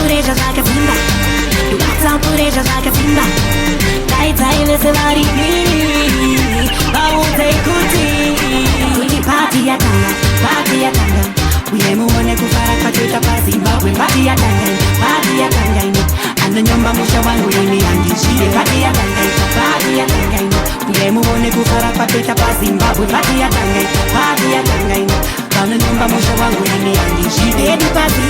pureza zvakavimba, ndikutsa pureza zvakavimba. Taitailese varimi vaudze kuti pati yatanga uye muone kufara kwatoita paZimbabwe. Pati yatanga ino anonyomba musha wangu ini andishiye. Pati yatanga ino uye muone kufara kwatoita paZimbabwe. Pati yatanga ino anonyomba musha wangu ini andishiye. Edipati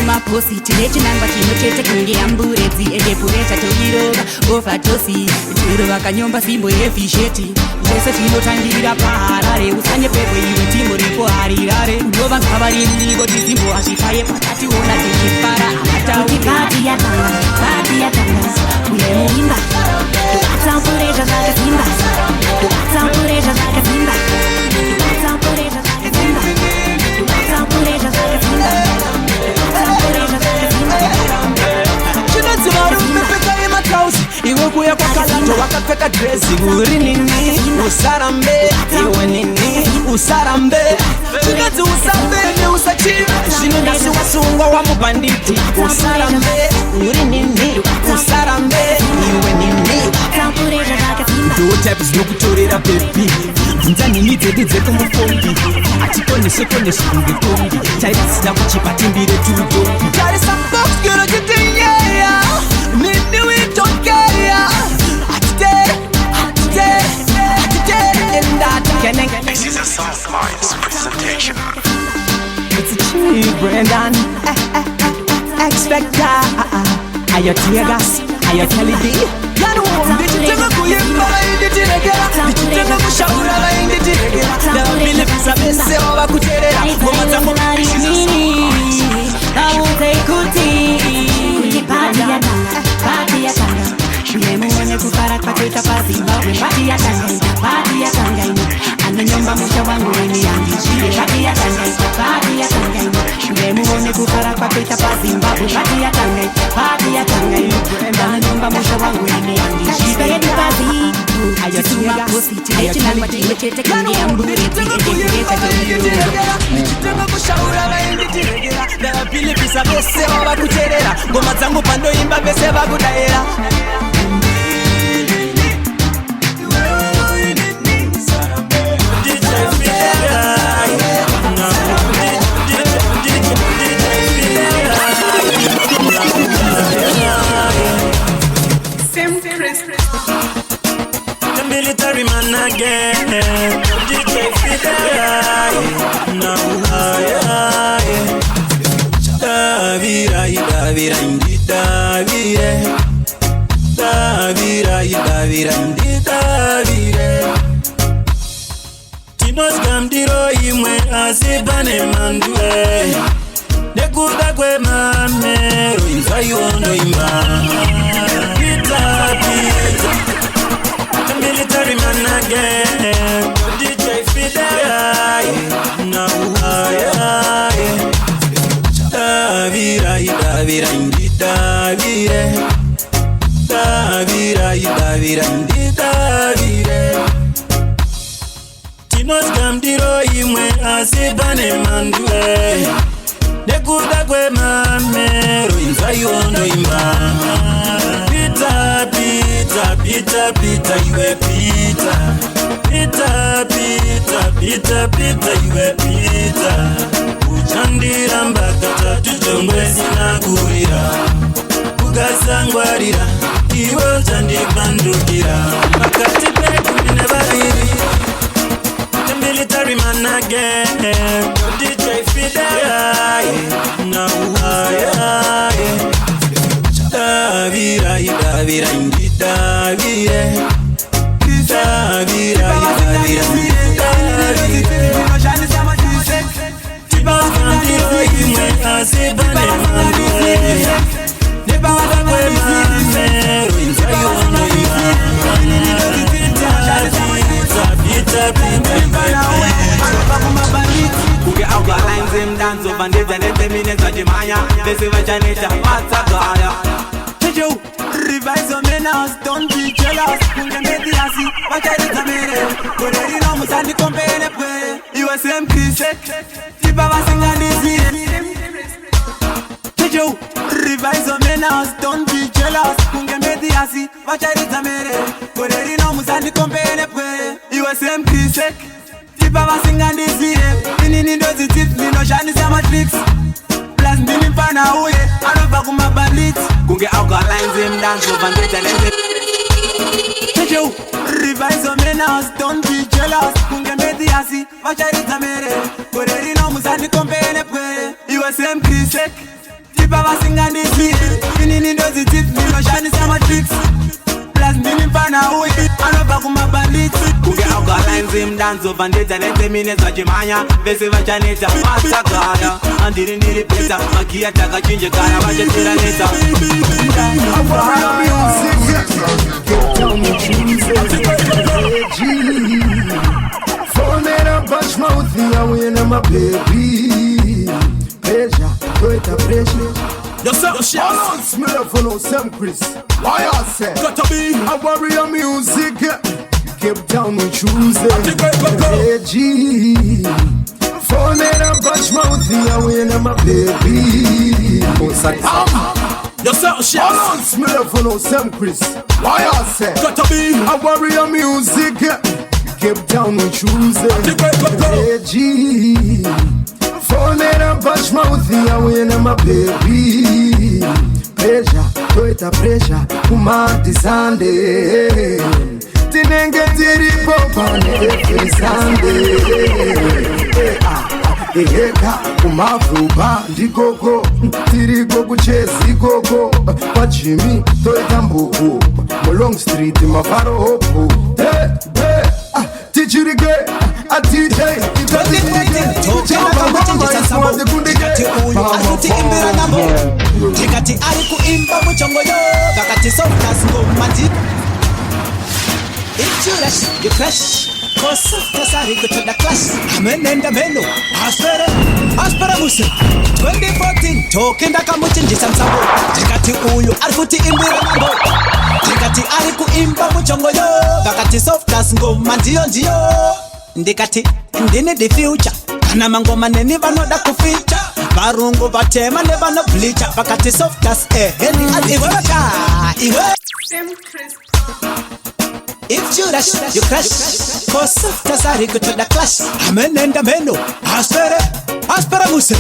maposi tine chinangwa chimwe chete kunge amburedzi edepureta toirova ovatosi chero vakanyomba simbo yefisheti zvese zvinotangira paharare usanyepedwe iwe timo ripo harirare ndova ngavaririko tizimbo hazvifaye pakationa tichifara amatauri. Pati yatanga uye muimba ndokatsampurezva zvakazimba ndokatsampurezva zvakazimba ndokatsampurezva zvakazimba ndokatsampurezva zvakazimba. Iwe kuya kwa kalando wakapfeka dresi uri nini usarambe iwe nini usarambe chinozi usambe neusachive zvinondasi wasungwa wamubhanditi usarambe uri nini usarambe iwe nini ndotype zvinokutorera bebi bvunza nini dzedu dzekumufombi atikoneshe kunge kombi tairasida kuchipa timbire tudombi tarisa boxgero chitenyeya nini witokea This is a Soundminds presentation. It's a cheap Brendan Expecta Ayo Tiegas Ayo Kelly D Yanu Ndichitenga kuyimba Ndichiregera Ndichitenga kushaura Ndichiregera Ndabili visa bese Waba kuterera Ngoma zangu This is a Soundminds Pati yatanga uye muone kufara kwatoita paZimbabwe. Pati yatanga ino anonyomba musha wangu ini andishiye. Pati yatanga ino uye muone kufara kwatoita paZimbabwe. Pati yatanga ino anonyomba musha wangu ini andishiye. Edipati maposi tine chinangwa chimwe chete kunge amburedzi edepureta toirova ndichitenga kushaura vaindichiregera ndavapilipisa vese vava kucherera ngoma dzangu pandoimba vese vakudaira. Military man again, DJ Fidel. Now, Davire. Tinos gamdiro imwe asibane mandue. Nekuda kwe mamero inzayondo imba. Pita. Military man again, DJ Fidel. Now, Davire. Tinos gamdiro imwe asibane mandue. Nekuda kwe mamero inzayondo imba. Pita, iwe pita. Pita, iwe pita. Uchandira mbakata tuchongwe sinakurira. Ukasangwarira, iwe uchandipandukira. Pakati peku mine vaviri. The military man again. DJ Fidel. Now, Kuge outline zimdancehall bandits and 10 minutes of Jemaya. This is what Janita, what's up, Gaya? Chejo, revise your manners, don't be jealous. Kunga meti asi, wacha mere. Koderi no musandi kompene pe. USM kiss, tipa basinga disi. Chejo, menace, don't be jealous. Kunge medi asi, vacharidza mere. Koreri no musandi kompene pwe. Iwe same kisek, tipa vasingandizire. Inini ndozi tips, ninoshandisa matrix. Plus ndini mpana uye, anova kumabandits. Kunge alkaline zimdancehall vandeta lenze. Chechu, revise your menace, don't be jealous. Kunge medi asi, vacharidza mere. Koreri no musandi kompene pwe. Iwe same kisek, tipa vasingandizire. Inini ndozi tips, ninoshandisa matrix. Plus ndini mpana uye, anova kumabandits. Kunge alkaline zimdancehall vandeta lenze minutes vachimanya. Vese vachaneta, masakaya. Andiri nilipeta, makia takachinje kana vachetira neta. Phone and bash mouth, I win my baby. Pressure, wait a pressure. Yourself, Smell for no Sam Chris. Why I say, got to be I warrior music. Keep down with choosing. Reggie. Phone and bash mouth, I win my baby. yourself, Smell for no Sam Chris. Why I say, got to be I warrior music. Keep down with choosing. Reggie. Phone and bash mouth, I win my baby. Pressure, wait a pressure, kumati Sunday. Tinenge tiri popane every Sunday. Eheka kumavuba ndikoko tiriko kuchezi koko kwa Jimmy toita mbuku Long Street mafaro hopu tichirike a DJ Tikati ari kuimba muchongoyo kakati softness ngomati. If you rush, you crash. Cause tasari go to the class. Amenenda meno. Aspera muse. 2014 talking daka muchinjisa msabo. Tikati uyu ari kuti imbira mambo. Tikati ari kuimba muchongoyo kakati softness ngomati ndiyo. Ndikati ndine the future. Kana mangoma neni vanoda kuficha. Varungu vatema ne vano bleacher. Pakati softness heni adiwaka. Iwe if you rush, you crash. Cause tasari go to the clash. Amenenda meno. Aspera muse.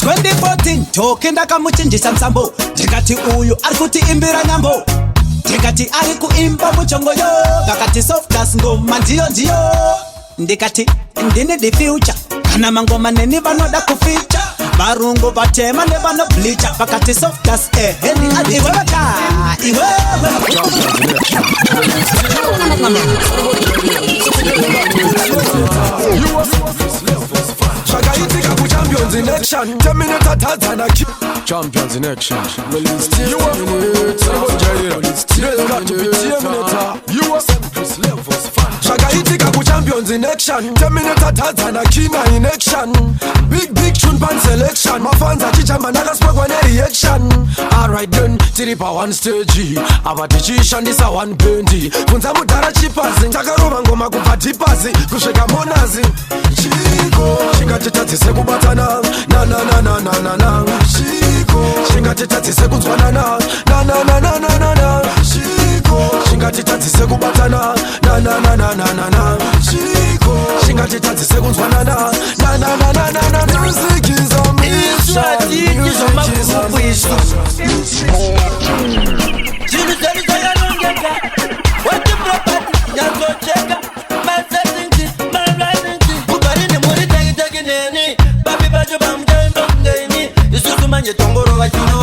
2014 talking daka muchinjisa msambo. Tikati uyu ari kuti imbira nyambo. Tikati ari kuimba muchongoyo kakati softness ngoma ndiyo. Ndikati ndine the future. Kana mangoma neni vanoda kuficha. Varungu vatema ne vano bleacher. Pakati softness heni adiwaka. Iwe Shagaitika ku champions in action. 10 minutes atazana ki Champions in action. you are got to be 10 minutes. You are Chris levels fan. Shagaitika ku champions in action. 10 minutes atazana kina in action. Big tune pan selection. My fans are chichamba naga spagwa ne reaction. Alright then, tiripa one stage. Abaticisha ndisa 120. Kunza mudara chipazi. Takaruva ngoma kupa tipazi. Kusheka monazi. Chico, chingatitati sekubatana. Na. Chico, chingatitati sekuzwana na. Chico, chingatitati sekubatana. Na. Chico, chingatitati sekuzwana na. Music is a mission. Music is a mission. what the property, Yango Cheka, my setting, my writing, Bugarine Muri taking any, Babi Bajabam Gani, Isumanya Tongoro, like you know,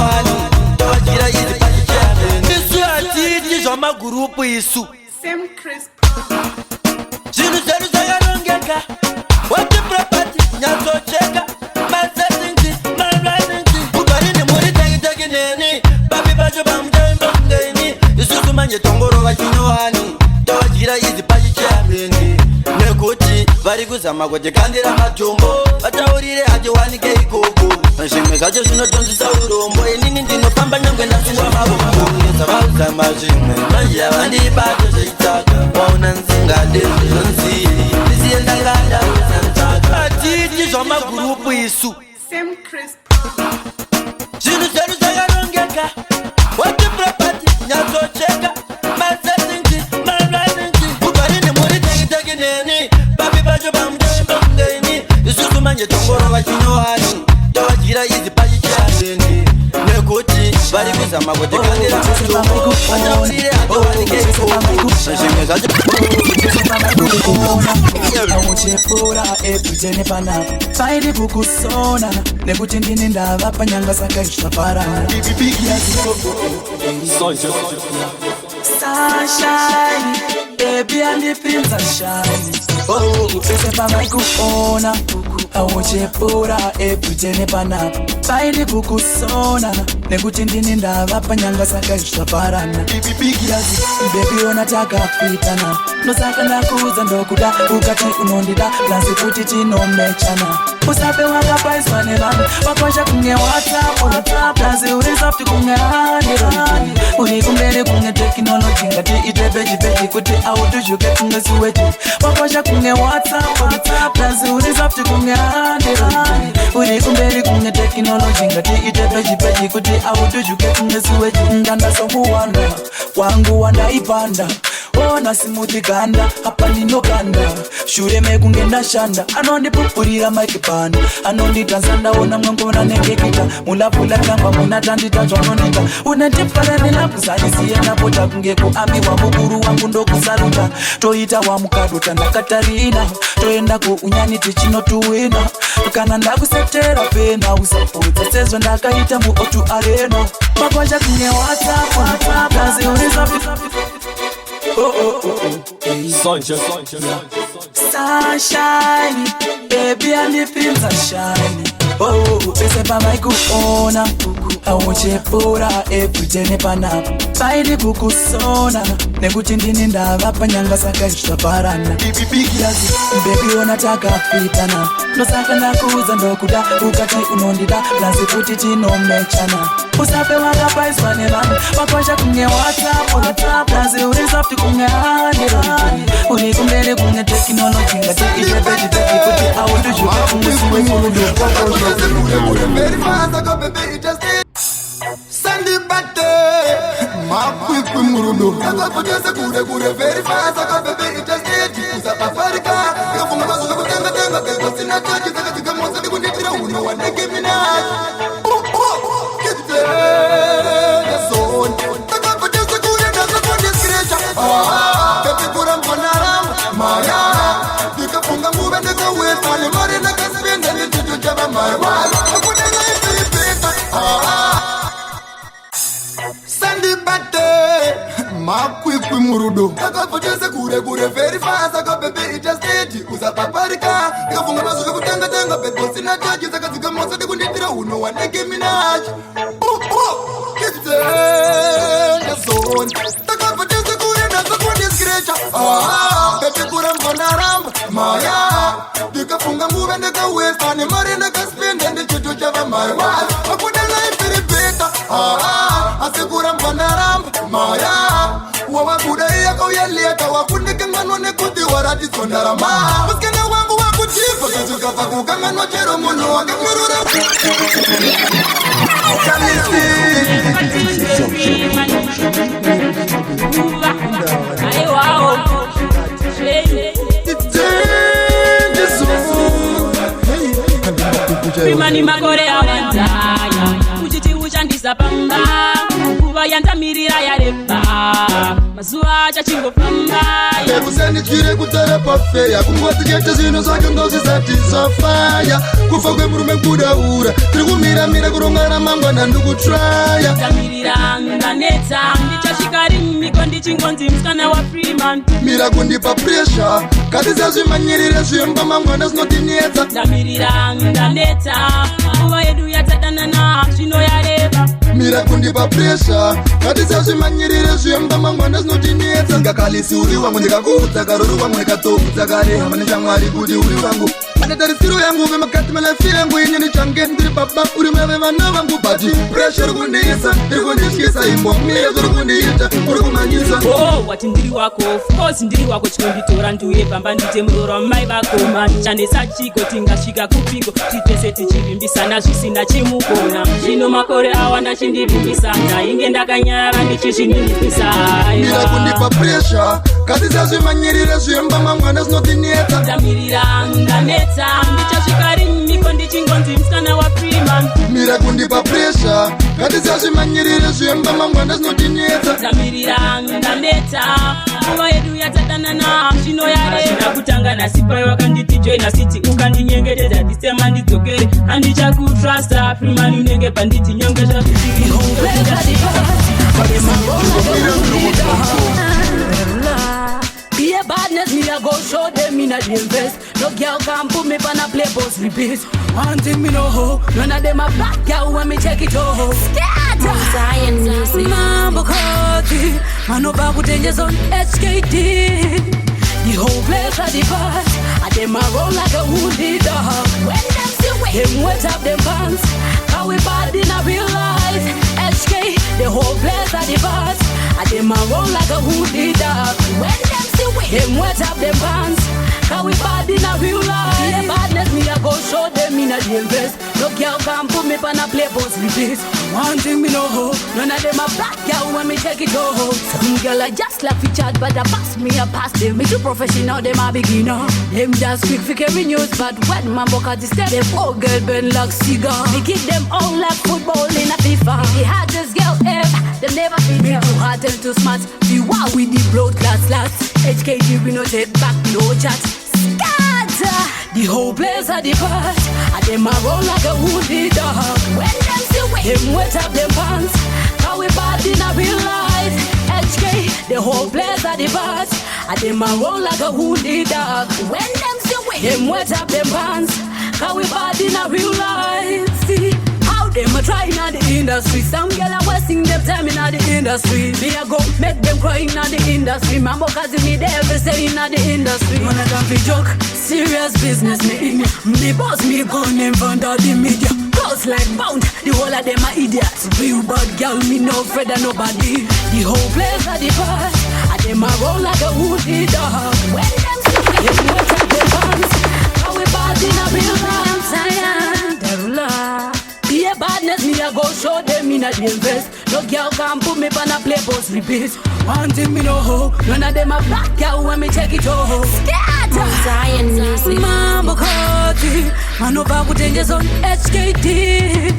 Tawajira is the Pachi. This is my group is Same Chris. what the property, Yango Cheka, my setting, my writing, Bugarine Muri taking any, Babi Bajabam Gani, Isumanya Tongoro, like you know, Tawajira is the Pachi. Nekuti varikuza magoje kandira matombo vataurire ajiwanike ikoko zvimwe zvacho zvinotonzisa urombo inini ndinofamba nyangwe ndasungwa mavombo nezavauzama zvimwe manje avandibate zveitaka waona nzingade zvonzi ndisiye ndangada uzanitaka atiti zvamagurupu isu Same Chris. zvinhu zvedu zvakarongeka Ndira izi pachichasheni nekuti vari kuzama kutikandira mutombo vataurire hatovanikeko zvimwe zvacho auchepura ebvitene panapa saidi kukusona nekuti ndini ndava panyanga saka izvaparana sunshine baby andipinza shine pese pavaikuona auchepura ebvitene panapa saidi kukusona nekuti ndini ndava panyanga saka izvaparana bebi ona takapitana nosaka ndakuudza ndokuda ukati unondida plasi kuti tinomechana usape wakapaiswa nevanhu wakwasha kunge WhatsApp plasi uri soft kunge handirani uri kumberi kunge teknoloji ngati ite beji kuti autushuke kunge suweti wakwasha kunge WhatsApp plasi uri soft kunge handirani uri kumberi kunge teknoloji ngati ite beji kuti autushuke kunge suweti ndanda somuwanda wangu wandaipanda ona simuti ganda hapa ninoganda shure mekunge ndashanda anondipupurira maikipanda anonditanzanda ona mwengona nengekita mulapula tangwa munatanditanzwa nonita unetiparanilapuzanisiya napota kunge kuambiwa mukuru wangu ndokusaruka toita wamukadota ndakatarina toenda kuunyani tichinotuwina kana ndakusetera pena usapodza sezvo ndakaita muotu arena makwasha kunge WhatsApp kazi urisafi sunshine baby andipinza shine pese pavaikuona auchepura ebvitene panapa saidi kukusona nekuti ndini ndava panyanga saka izvaparana bebi ona takapitana nosaka ndakuudza ndokuda ukati unondida plasi kuti tinomechana usape wakapaiswa nevanhu wakwasha kunge WhatsApp plasi uri soft kunge handirani uri kumberi kunge teknoloji ngati ite beji kuti autushuke kunge suweti Sandy Bate, my quick murudo. I got for just a good, very fast. I got the baby just did. Africa, you're from the Muslim, because in a church, you got to come on to the window, one they give me now. Get the zone. I got for just a good and that's a this creature. Peppuram Panaram, Maya. You can put the move and the way for the money that can spend and it to Java, my wife. I put the life to the paper. Sandy Bate, my quick murudo. I got for just a good, very fast. I got baby just did. Usa paprika. You from the Muslim, but what's in a judge? I got to come on to the window. No one they give me now. Get the zone. I got for just a good and that's a this creature. Peppuram Panaram, Maya. You can put the move and the way for the money that can spend and the to Java, my wife. I put the life to the better. Asikuram Panaram, Maya. Wawakudai kauyalia wakunike manone kuti warati sondarama. Muskene wangu wakuchipa kazuka pakukanga no chero mono wakamurura. Primani makore awantaya Uchiti uchandisa pamba Kuva yantamirira ya repa Mazuwa chachingo pamba Lekuseni chire kutara pafeya Kumwati kete zino zake ndozi zati zafaya Kufa kwe murume kudaura Tirikumira kurongana mangwa na ndugu traya Tamirira ndaneta Ndichashikari miko ndichingonzi mskana wa Freeman Mira kundipa pressure Kati zazi manyirire zuyemba mangwa na zinotineta Tamirira ndaneta Kuva yedu ya tatanana Shino ya reba Mira kundipa pressure Kati zazi manyirire zuyemba mangwa na zinotineta Ngakalisi uri wangu ndikakuta Karuru wangu nikatokuta kare Hamani changwari kuti uri wangu Anatarisiro yangu vema kati malafi yangu Inye ni change ndiri baba Uri mwe vana wangu Bati pressure kundisa Iri kundishkisa imbo Mire zuru kundita Uri kumanyisa wati ndiri wako Of course ndiri wako chikonditora Nduye pamba ndite muroro mai bako Mani chanesa chiko Tingasvika kupiko Titese tichivimbisana Zvisina chimukona Zvino makore awanda chindivimbisa Ndainge ndakanyara Ndichizvindimbisa Mira kundipa pressure kati sazvimanyirire zvemba mangwana zvinodinetsa ndamirira ndanetsa ndichasvikari niko ndichingonzi musikana waprima mira kundipa presha kati sazvimanyirire zvemba mangwana zvinodinetsa ndamirira ndanetsa nguva yedu yatadanana zvino yarera kutanga nasipai wakanditi joina city ukandinyengetedza disema ndidzokere handichakutrusta primani unenge panditi nyonge be a badness, me I go show them me not the invest. No girl can put me on a play post repeat. One thing me know ho, none of them a black girl when me check it out. Scatter, Zion music, Mambo Kati, man no back with dangers on HKT. The whole place at the past, I them a roll like a wounded dog. When them see we, him wet up them pants. How we bad in a real life. HK, the whole place at the past, I them a roll like a wounded dog. When them see we, him wet up them pants. How we bad in a real life. The badness me I go show them in a the invest. No girl can put me on a play post repeat. One thing me know ho, none of them a black girl when me check it out. Some girl I just like fi chat, but I pass me a pass them. Me too professional, them a beginner. Them just quick fi carry news, but when man book at the step, them all girl burn like cigar. Me kick them all like football in a FIFA. The hottest girl ever, them never fit me too hot and too smart. Be wow with the blood class lads. HKG we no take back no chat. Scatter, the whole place at the past. I them a roll like a wounded dog. When them see we, him wet up them pants. How we bad in a real life. HK, the whole place at the past. I them a roll like a wounded dog. When them see we, him wet up them pants. How we bad in a real life. See how them a trying in the industry. Some girl a wasting them time in the industry. Me a go make them cry in the industry. Mambo cause me they ever say in the industry. When I don't be joke, serious business me. Me boss me gun in front of the media. Close like bound, the whole of them are idiots. Real bad girl, me no afraid of nobody. The whole place at the past, I them a roll like a woody dog. When them see me, them wet up their pants. How we bad in a real life, Zion, Derula. Be a badness, me a go show them in a the invest. No girl can put me on a play post repeat. One thing me know ho, none of them a black girl when me check it out. Scatter, Zion music, Mambo Kati, man no back with dangers on HKT.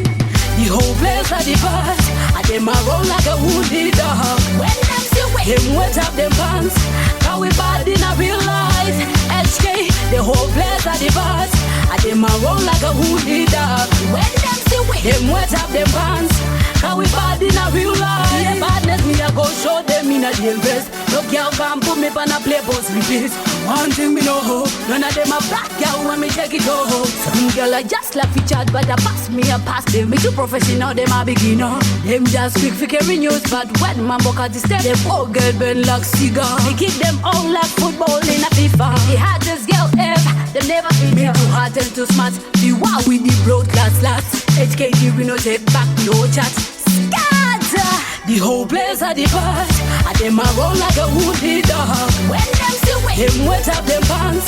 The whole place at the past, I them a roll like a wounded dog. When them see we, him wet up them pants. How we bad in a real life. HK, the whole place at the past, I them a roll like a wounded dog. When them see we, him wet up them pants. How we bad in a real life. The badness me a go show them in a the invest. No girl can put me on a play post repeat. One thing me know ho, none of them a black girl when me check it out. Some girl I just like fi chat, but I pass me a pass them. Me too professional, them a beginner. Them just quick fi carry news, but when man book at the step, them all girl burn like cigar. Me kick them all like football in a FIFA. The hottest girl ever, them never fit me too hot and too smart. Be wow with the blood class lads. HKG we no take back no chat. Scatter, the whole place at the past. I them a roll like a wounded dog. When them see we, him wet up them pants.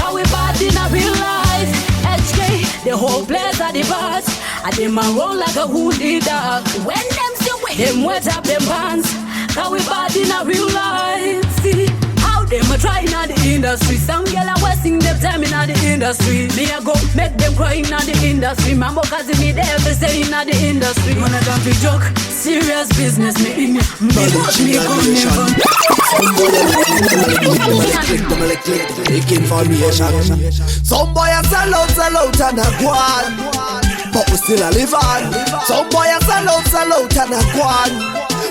How we bad in a real life. HK, the whole place at the past. I them a roll like a wounded dog. When them see we, him wet up them pants. How we bad in a real life. See how them a trying in the industry. Some girl a wasting them time in the industry. Me a go make them cry in the industry. Mambo cause me they ever say in the industry. Man I don't be joke, serious business me. Me watch me go never. Take information. Some boy a sell out and a go on, but we still a live on. Some boy a sell out and a go on.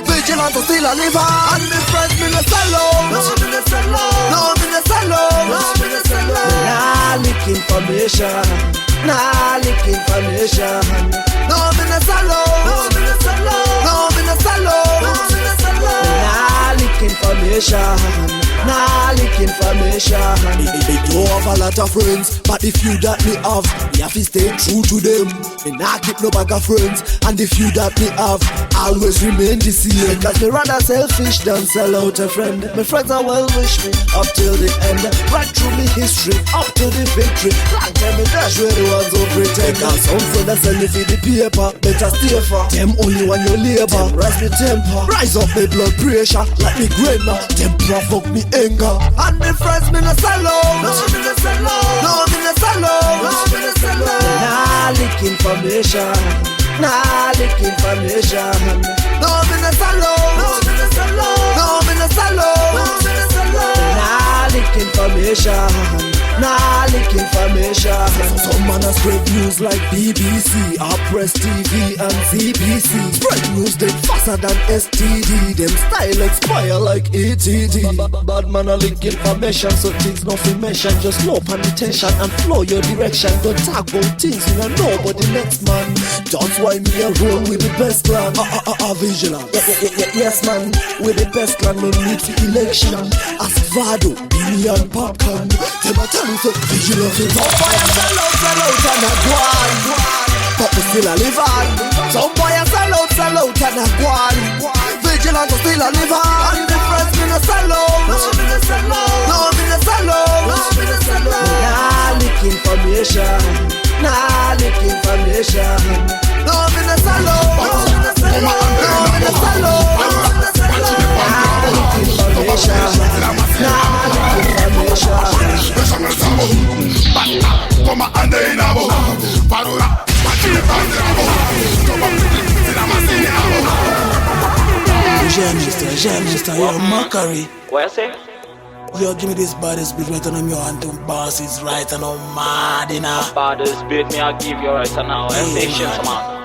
Vigilant still a live on. And me friends me no sell out. No me no sell out. No me no sell out. No me no sell out. Nah leak information. Nah leak information. No me no sell out. No me no sell out. No me no sell out. No me no sell out. Nah leak information. Nah leak information. information. They don't have a lot of friends, but the few that me have to stay true to them. Me not keep no bag of friends, and the few that me have always remain the same. Cause me rather selfish than sell out a friend. My friends are well wish me up till the end. Right through me history, up to the victory. Like them me dash where the ones who pretend. Cause some friends sell me for the paper, better stay for them only when you labor. Rise me temper, rise up me blood pressure. Like me grandma, them provoke me anger. And the friends me no sell out. No, me no sell out. No, me no sell out. No, me no sell out. Nah, leak information. Nah, leak information. No, me no sell out. No, me no sell out. No, me no sell out. No, me no sell out. Nah, leak information. Nah, leak information. Some man a spread news like BBC or Press TV and CBC. Spread news them faster than STD. Them style expire like ATD. Bad man a leak information, so things nothing mention. Just low pan attention and flow your direction. Don't talk about things you don't know about the next man. That's why me a roll with the best clan. Vigilance. Yes man, with the best clan no need for election. Ask Vado, Billy and Popcorn. Them a tell me say vigilance is on fire. Sell out and a go on. But we still a live on. Some boy a sell out and a go on. Vigilance still a live on. And the friends me no sell out. No, me no sell out. No, me no sell out. No, me no sell out. Nah, leak information. Nah, leak information. No, me no sell out. No, me no sell out. No, me no sell out. Nah, leak information. Nah, leak information. Come and they know. Parola, Mister, you're mockery. What you say? Yo, give me this baddest beat right on your hand. Boss is right and I'm mad enough. Baddest beat me, I'll give you right now. Patience, man.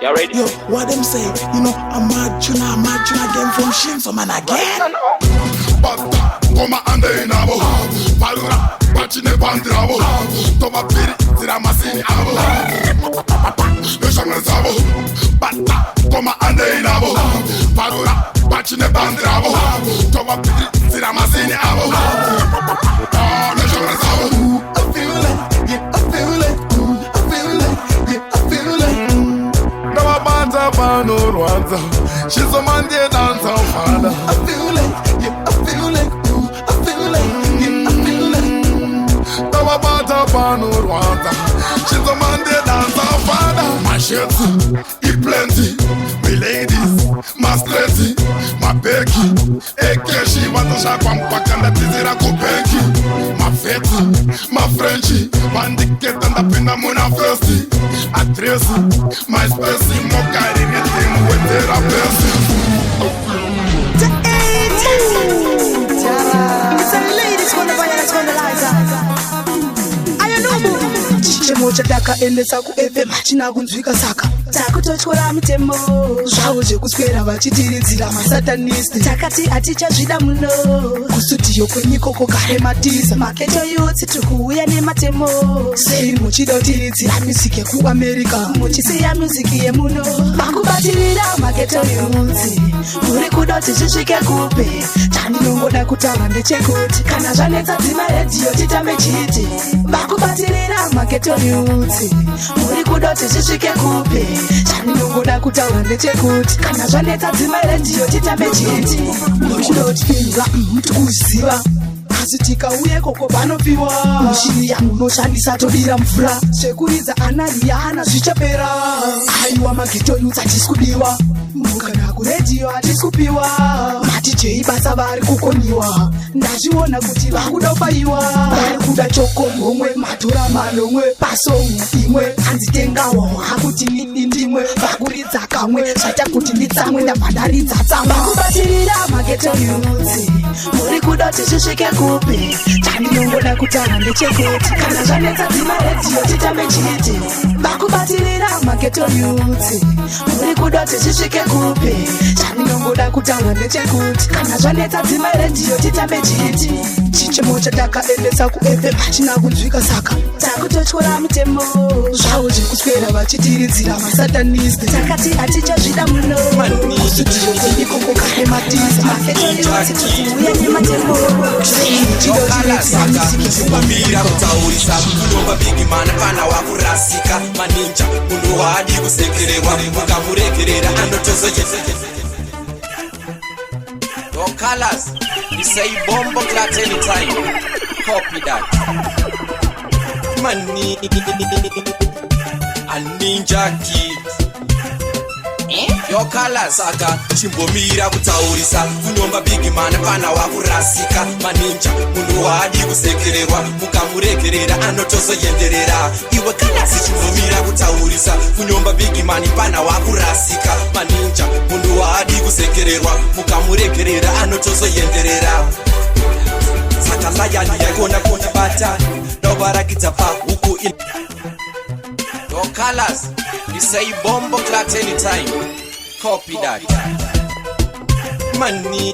You ready? Yo, what them say? You know, I'm mad tuna again from Shinso man again. Come and they know. Parola, Pachine Pandravo. Toma Piri, Tiramasini Avo. Le Chanel Savo. Bata, come and they know. Parola, Pachine Pandravo. Toma Piri, Tiramasini Avo. Le Chanel Savo. I feel it, yeah, I feel it. I feel it, yeah, I feel it. Now I band up on no Rwanda. She's a man, they dance on father. I feel it, yeah, I feel it. I feel it, yeah, I feel it. Now I band up on no Rwanda. She's a man, they dance on father. My shirts, it plenty. My ladies, my stressy, my Becky. Ekeshi, Watasha, Pampakanda, Tizera, Kopenki. My Fetty, my Frenchy. Bandicate and the Pinamuna Firsty. A Tracy, my Spessy, Mokari, anything with their It's a ladies gonna buy and it's gonna lie. I know. Chemo chataka endesa ku FM china kunzwika saka takutochora mitemo zvawo zvekuswera vachitiridzira masatanist takati atichazvida muno kusutiyo kwenyikoko kare matiza maketo yotsi tikuuya nematemo sei muchida kutiridzira muziki yekuamerica muchisiya muziki yemuno makubatirira maketo yotsi muri kuda kuti zvisvike kupi chandinongoda kutaura ndechekuti kana zvanetsa dzima redhiyo titambe chiti makubatirira maketo yotsi muri kuda kuti zvisvike kupi chandinongoda kutaura ndechekuti kana zvanetsa dzima redhiyo titambe chiti muri kuda kutipindura mukuziva asi tikauye koko panopiwa mushiri yamunoshandisa todira mvura zvekuridza anariyana zvichapera aiwa mageto yutsi hatisi kudiwa mukana kuredhiyo hatisi kupiwa matijei basa vari kukoniwa ndazviona kuti vakuda kubayiwa vari kuda chokomhomwe matora manomwe pasongo imwe hanzitengawo hakuti ndimwe vakuridza kamwe zvaita kuti nditsamwe ndabva ndaridza tsamwa vakubatirira mageto yutsi muri kuda kuti zvisvike kupi chandinongoda kutaura ndechekuti kana zvanetsa dzima redhiyo titambe chiti vakubatirira mageto yutsi muri kuda kuti zvisvike kupi chandinongoda kutaura ndechekuti kuti kana zvanetsa dzima rendiyo titambe chiti chichemo chataka endesa kuFM china kunzwika saka takutotyora mitemo zvawo zvekuswera vachitiridzira masatanisi takati hatichazvida muno kusudiro kweikoko kahematiza mafetoriwatiuye nematemo kumira kutaurisa kunomba bigimana pana wakurasika maninja munhu waadi kusekererwa mukamurekerera anotozoje Your colors, you say bombo clat anytime. Copy that. Money, a ninja kid. Your colors aka chimbomira kutaurisa kunomba big man pana wakurasika maninja munhu waadi kusekererwa mukamurekerera anotozoyenderera iwe colors chimbomira kutaurisa kunomba big man pana wakurasika maninja munhu waadi kusekererwa mukamurekerera anotozoyenderera saka layani yakona kundibata nobarakidza pa huku in Your colors, you say bombo clat anytime. Copy that. Money,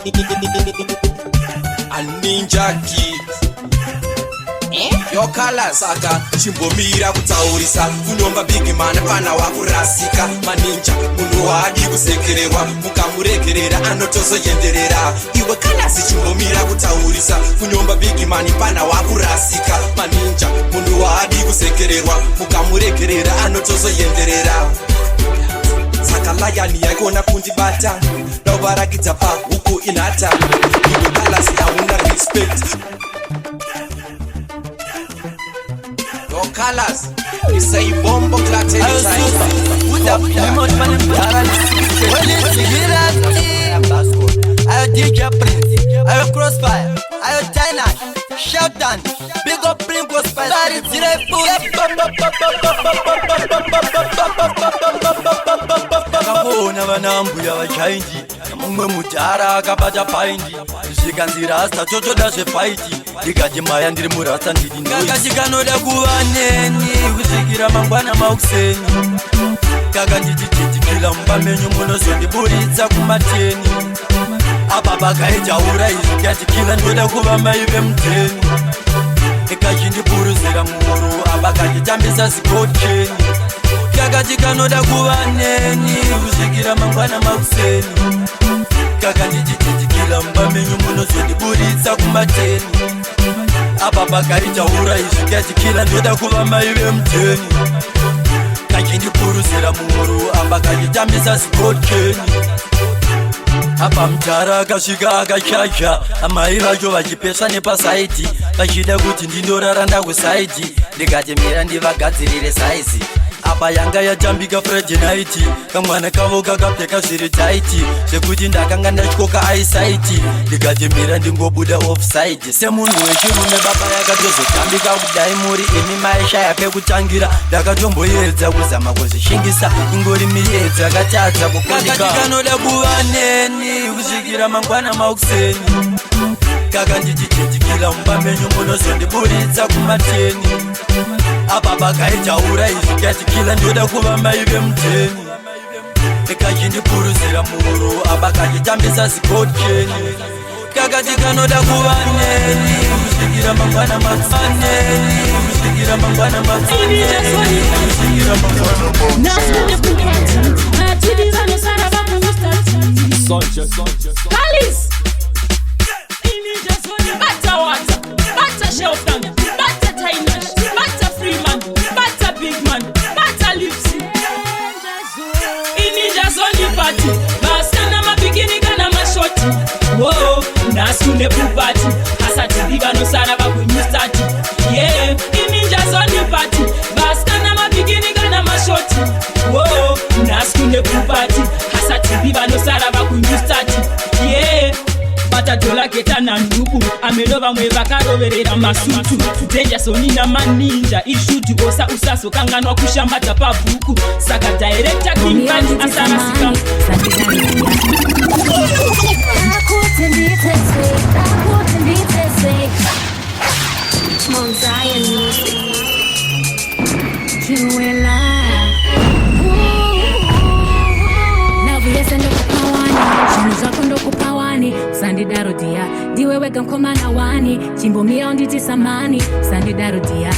a ninja kid. Your colors aka chimbomira kutaurisa kunomba big man pana wakurasika maninja munhu waadi kusekererwa mukamurekerera anotozoyenderera iwe colors chimbomira kutaurisa kunomba big man pana wakurasika maninja munhu waadi kusekererwa mukamurekerera anotozoyenderera saka layani yakona kundibata nobarakidza pa huku inata iwe colors hauna respect Your colors, you say bombo clat anytime. Put up the mouth man and well, it's I DJ Prince, I Crossfire, I China, Shoutan, big up Prim Crossfire, Kakona vanambuya vachainji mumwe mutara akabata paindi zvikanzirasta totoda zvefaiti ndikati maya ndiri murasta ndiri kakati kanoda kuva neni kusvikira mangwana makuseni kaka ndichititikila mumba menyu munozondiburitsa kumateni apa pakaitaura izvi katikila ndoda kuva mai vemuteni ikachindipuruzira muhuro apa kachitambisa zikotkeni kakati kanoda kuva neni kusvikira mangwana makuseni kaka ndichititikila mumba menyu munozondiburitsa kumateni apa pakaitaura izvi katikila ndoda kuva mai vemuteni kachindipuruzira muhuro apa kachitambisa zikotkeni apa mutara akasvika akachacha amai vacho vachipeswa nepasaiti vachida kuti ndindorara ndakusaiti ndikati mira ndivagadzirire saizi apa yanga yatambika Friday night kamwana kavo kakapfeka zviri taiti zvekuti ndakanga ndatyoka aisaiti ndikati mira ndingobuda offside semunhu wechirume baba yakatozotambika kudai muri imi maishaya pekutangira ndakatomboedza kuzama kuzvishingisa ingori miedzi yakatadza kukandika kanoda kuva neni kusvikira mangwana makuseni kaka ndichitetikila mumba menyu munozondiburitsa kumateni apa pakaitaura izvi katikila ndoda kuva mai vemuteni ikachindipuruzira muhuro apa kachitambisa zikotkeni kakati kanoda kuva neni kusvikira mangwana makuseni kusvikira mangwana makuseni kusvikira mangwana Nasune pupati asati vanosara vakunyustati yeah ininja zoni pati vaskana mabikini kana mashoti oh nasune pupati asati vanosara vakunyustati yeah batatola ketana nduku ameno vamwe vakaroverera masutu tutenja sonina maninja ishutu osa usaso kanganwa kushambata pabhuku saka director kimbani asarasika Wega mkomana wani Chimbo mira onditi samani Sandi darudia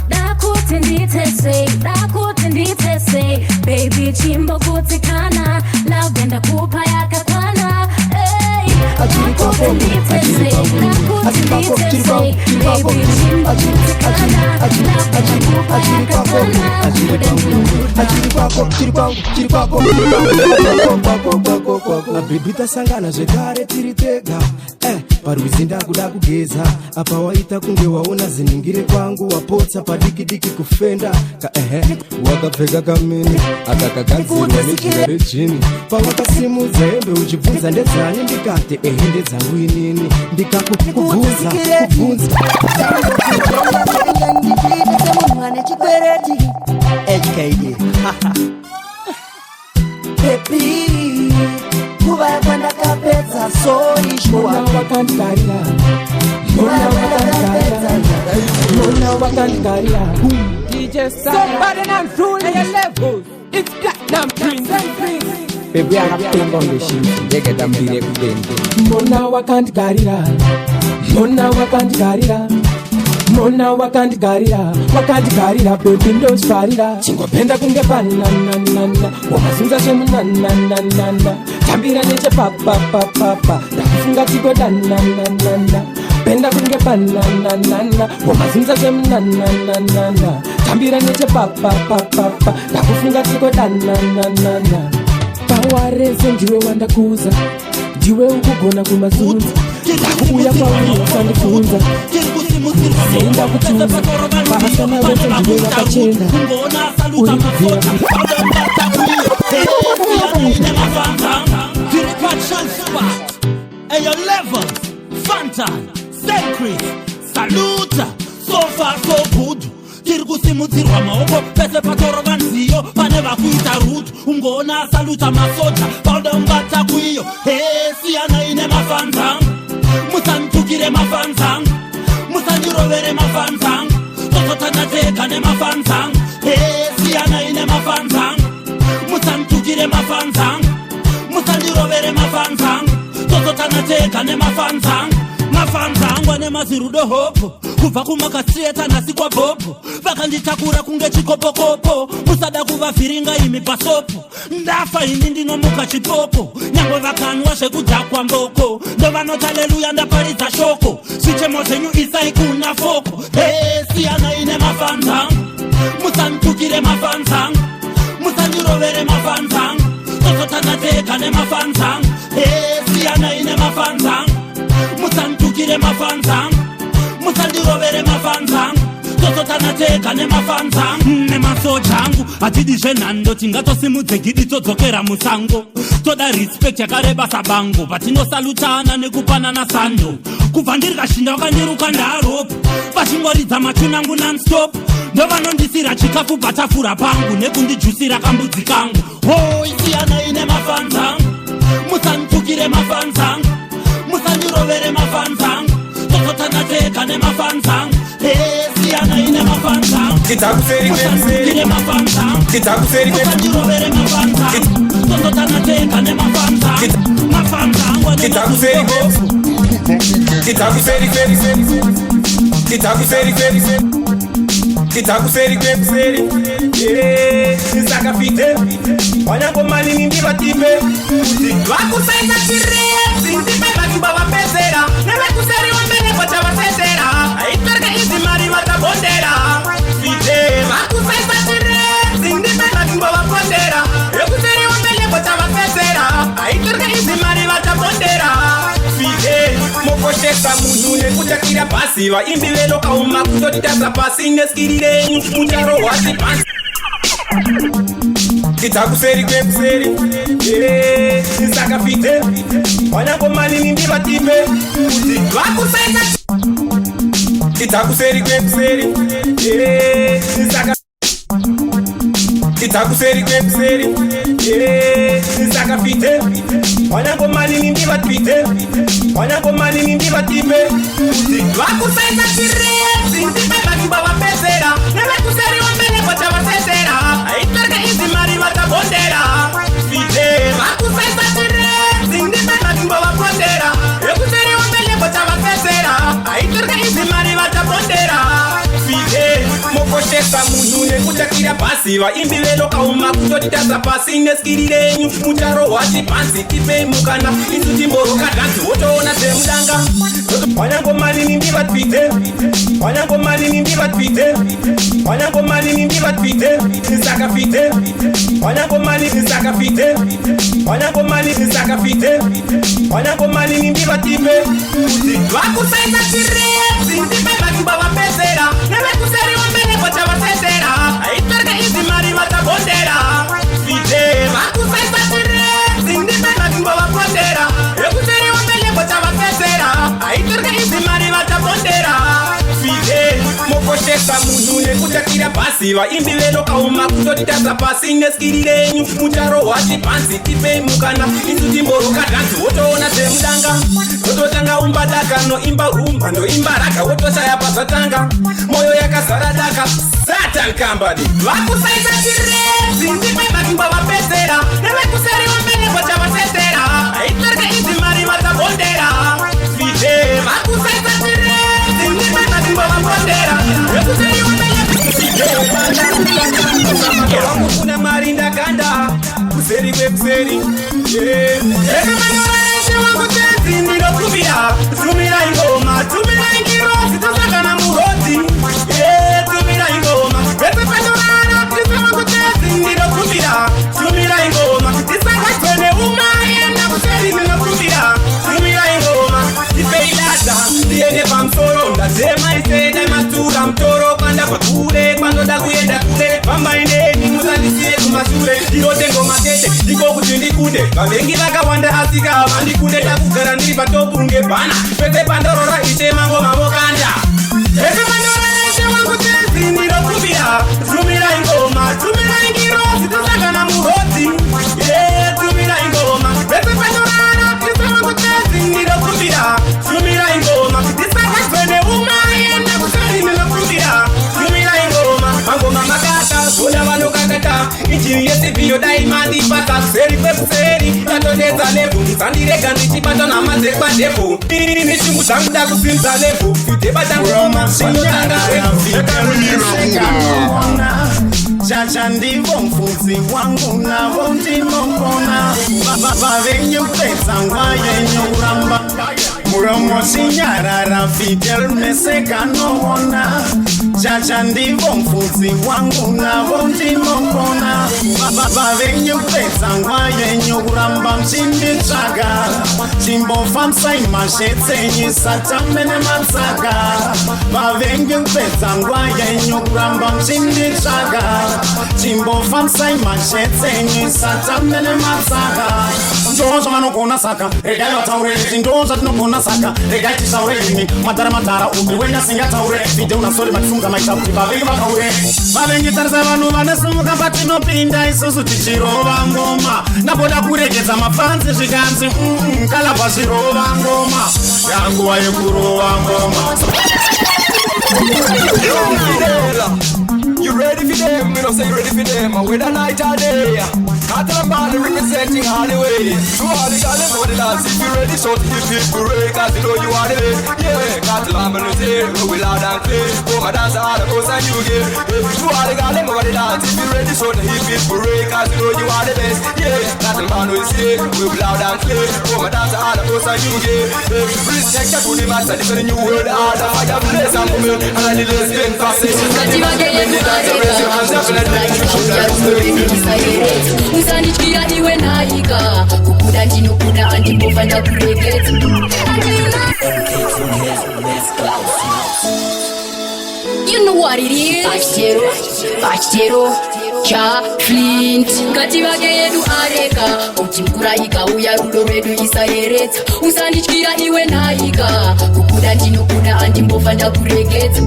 Dakutenditese Baby chimbo kutikana Lavenda kupa ya kakwana Dakutenditese Baby chimbo kutikana Lavenda kupa ya kakwana Mabibita sangana zvekare tiri tega parwizi kuda kugeza apa waita kunge waona ziningire kwangu wapotsa padikidiki kufenda wakapfeka kamini akakagadzirwa nejira rejini pawakasimudza hembe uchibvunza ndedzani ndikati ndedzangu inini ndikakubvunza HKD Pepi Kuva yakwanda kapedza soishwa wakandigarira DJ somebody not full at your levels. It's platinum prince. Baby akapenga ngeshini ndeketa mbire kudende Mona wakandigarira baby ndosvarira chingopenda kunge bananana wamazunza chemunananana tambira nechepapapapapa ndakufunga tigodananana penda kunge bananana wamazunza chemunananana tambira nechepapapapapa ndakufunga tigodananana pawarese ndiwe wandakuza ndiwe ukugona kumazunza ndakuuya kwauri wasandifunza Senda kutuza Bahasana wete ndiwe wakachenda Ulivira Ayo levels Fantan Secret Saluta So far so good Tiri kusimudzirwa maoko pese patoro vanziyo pane vakuita rutu ungoona saluta masoja paudomubata kuiyo siyana ine mafanzang musantukire mafanzang musandirovere mafanzang tozotanateka nemafanzang siyana ine mafanzang musantukire mafanzang musandirovere mafanzang tozotanateka nemafanzang mafanzangwa nemazirudo hopo kubva kumakasieta nasi kwa bopo vakanditakura kunge chikopokopo musada kuvavhiringa imi pasopo ndafa ini ndinomuka chipopo nyangwe vakanwa zvekudhakwa mboko ndovanoti haleluya ndaparidza shoko zvichemo zvenyu isai kuna foko siyana ine mafanzang musanditukire mafanzang musandirovere mafanzang tozotanateka nemafanzang siyana ine mafanzang musanditukire mafanzang musandirovere mafanzang tozotanateka nemafanzang nemasoja angu hatidi zvenhando tingatosimudzwe gidi todzokera musango toda respect yakareba sabango patinosalutana nekupanana sando kubva ndiri kashinda wakandiruka ndaropo vachingwaridza machunangu nonstop ndovanondisira chikafu patafura pangu nekundijusira kambudzi kangu isiyana ine mafanzang musanditukire mafanzang musandirovere mafanzang tozotanateka nemafanzang siyana ine mafanzang musanditukire mafanzang musandirovere mafanzang tozotanateka nemafanzang mafanzangwa Sakafite Wanyangomani nindivatime Vakusaita chirezi Ndipe vakiba vapesera Neve kuseri wambele kocha vasesera Aitarga izi mari vatabondera Fite Vakusaita chirezi Ndipe vakiba vapondera Neve kuseri wambele kocha vasesera Aitarga izi mari vatabondera Fite Mokosheka mundu nekutakira pasi Vaimbi velo kauma kutotitasa pasi Neskirire Mucharo wasi pasi Kitakuseri kwepseri Sakafite Wanyangomani nindivatime Vakusaita Kitakuseri kwepseri Kitakuseri kwepseri Sakafite Wanyangomani nindivatime Wanyangomani nindivatime Vakusaita chirezi Ndipe vakiba vapesera Neve kuseri wambele kocha vasesera Aitarga izi mari vatabondera Fite Vakusaita chirezi Ndipe vakiba vapondera Neve kuseri wambele kutakira pasi vaimbi velokauma kutotitadza pasi neskiri renyu mutaro wati panzi tipei mukana isu timboroka dhanzi wotoona semudanga wanyangomanini ndivatwite wanyangomanini ndivatwite wanyangomanini ndivatwite nisakafite wanyangomanini nisakafite wanyangomanini nisakafite wanyangomanini ndivatime vakusaisa chirezi ndipevatiba vapezera nevekuseriwa mbeneko chavatetera aitoreka izi mari vatabondera fite vakusaisa chirezi ndipevatiba vapondera nevekuseriwa mbeneko chavatetera aitoreka izi mari vatabondera fite mokoshesa munhu nekutakira pasi vaimbi velokauma kutotitadza pasi neskiri renyu mutaro wati panzi tipei mukana isu timboroka dhanzi wotoona semudanga wototanga umbadaka noimba rumba ndoimba raka wotoshaya pazvatanga moyo yakazara daka satan kambadi vakusaisa chirezi ndipevakingwa vapezera nevekuseriwa mbeneko chavatetera aitoreka izi mari vatabondera fite vakusaisa chirezi ndipevakingwa vapondera nevekuseriwa kuna mari ndakanda kuseri kwekuseri ekamanoreshe wangu tenzi ndinokuvira tumira ingoma tumira ingiro zitosangana muhodzi tumira ingoma vepepanorana tisa wangu tenzi ndinokuvira tumira ingoma tisangadzone umayenda kuseri ndinokuvira tumira ingoma tipeilata ndiende pamusoro ndazema isenda matura mtoro kwanda kwakure kwandoda kuenda kure pambaineni musandisiye kumashure ndinotengoma tete ndiko kuti ndikunde vavengi vakawanda asika vandikunde takugara ndiri patopunge bhana pese pandorora ishe mango mavokanda ese pandorora ishe wangu tenzi ndinokumbira tumira ingoma tumira ingiro zitosangana muhodzi tumira ingoma pese pandorara tisa wangu tenzi ndinokumbira tumira ingoma tisangadzone umayenda kuseri ndinokumbira tumira ingoma mangoma makata zoda vanokakata injini yesivhiyo daimandipata kuseri kwekuseri tatodedza lebhu musandirega ndichibata namadzepadebhu ini neshungu dzangu da kusimza lebhu videbatangoma chacha ndivo mfudzi wangu navo ndinokona vavenye kupedza ngwa yenyu kuramba muromo chinyarara fidel meseka noona chacha ndivo mfudzi wangu navo ndinokona vavenye kupedza ngwa yenyu kuramba mchinditsvaga chimbofambisai mashetsenyi satamene matsaka vavenye kupedza ngwa yenyu kuramba mchinditsvaga chimbofambisai mashetsenyi satamene matsaka ndo zvavanogona saka regai vataure izvi ndo zvatinogona saka regai tisaure imi madhara madhara upi wenya singataure vhidhe unasori matisunga maita kuti vavengi vakaure vavengi tarisa vanhu vanesumuka patinopinda isusu tichirova ngoma naboda kuregedza mafanzi zvikanzi kalabva zvirova ngoma yanguva yekurova ngoma. You ready for them? You know say you ready for them. With a night or day, Catalan representing all the way. To all the girls know the dance. If you ready, so if you break, cause you know you are the way. Yeah, Catalan say we loud and clear. Oh my dance all the coast and you get. To all the girls know the dance. If you ready, so if you break, cause you know you are the best. Yeah, Catalan will say we loud and clear. Oh my dance all the coast and you get. Respect to the master, the new world order. I have place and women and I need to spend fast. Usanichira iwe naika kukuda ndinokuda andimova ndakuregedza You know what it is Bachitero Cha Flint Ngati vake yedu areka kuti mkura ikauya rudo redu isayeredza Usanichira iwe naika kukuda ndinokuda andimova ndakuregedza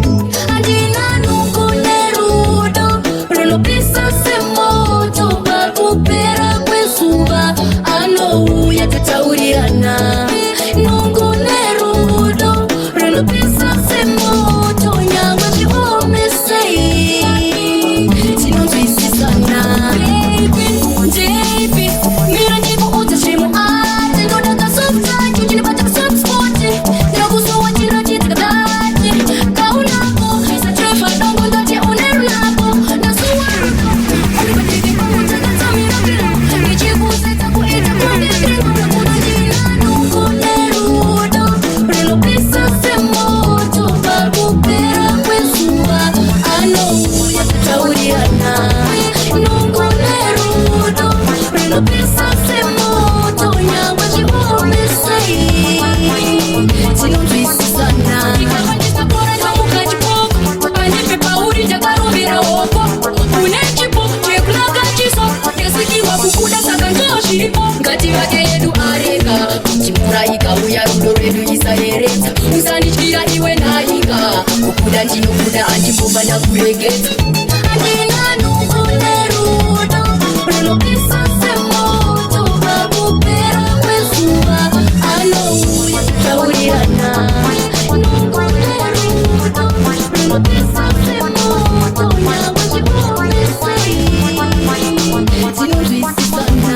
Andina nukune rudo runopisa semoto pakupera kwezuva anouya tataurirana nungune rudo runopisa semoto nyangwe zviomesei tinonzwisisana ndepi mira ndikuudza zvimuati ndodakasofutachi uchinibata kusopspoti ndakusowa chinochitikadati kaunako isatrefa dongo ndoti unerunako ndasuwa pesa semoto nyangwa chihomesei tinonzwisisana ikavandisapora nyamukachipoko pandipe pauri takarumbira hoko une chipo chekunakachiso ndasikiwa kukuda saka ndoo zviripo ngativake yedu arega chimvura ikauya rudo rwedu isayeredza usandityira iwe naika kukuda ndinokuda andimbova ndakuregedza andina nungo nerudo runopisa semoto pakupera kwezuva anouya taurirana nungo nerudo runopisa semoto nyangwa chihomesei tinonzwisisana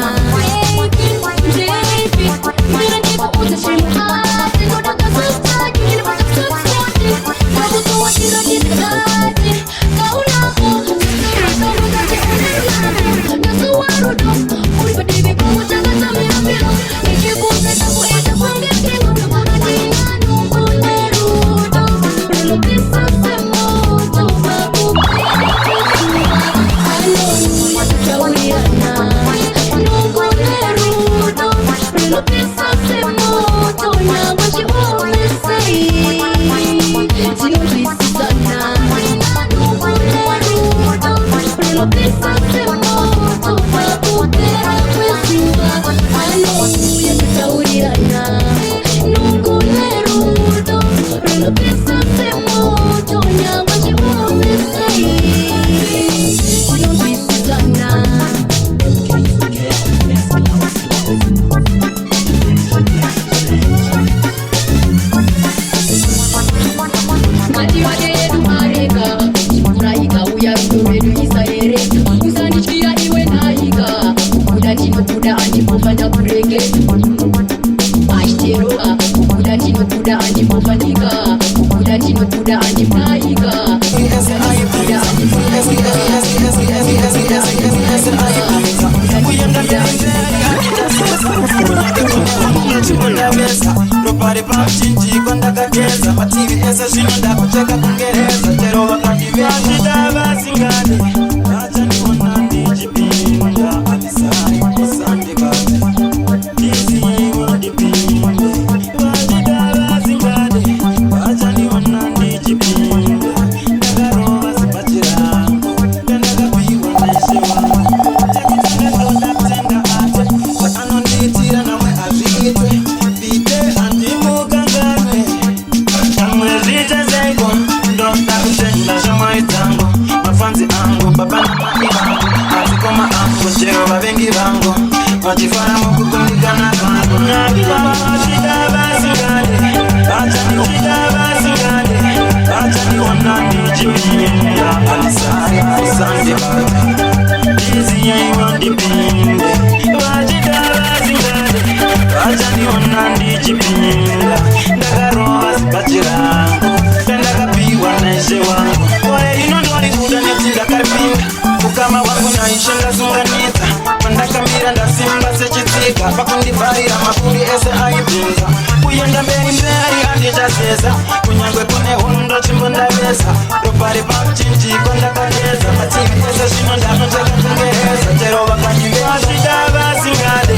pakundivarira makuri ese aibvunza kuyenda mberi mberi andichazeza kunyangwe kune hondo chimbondavesa ropa repachinjiko ndakageza mativi ese zvino ndanotaka kungereza chero vakanyimbe asvika vasingade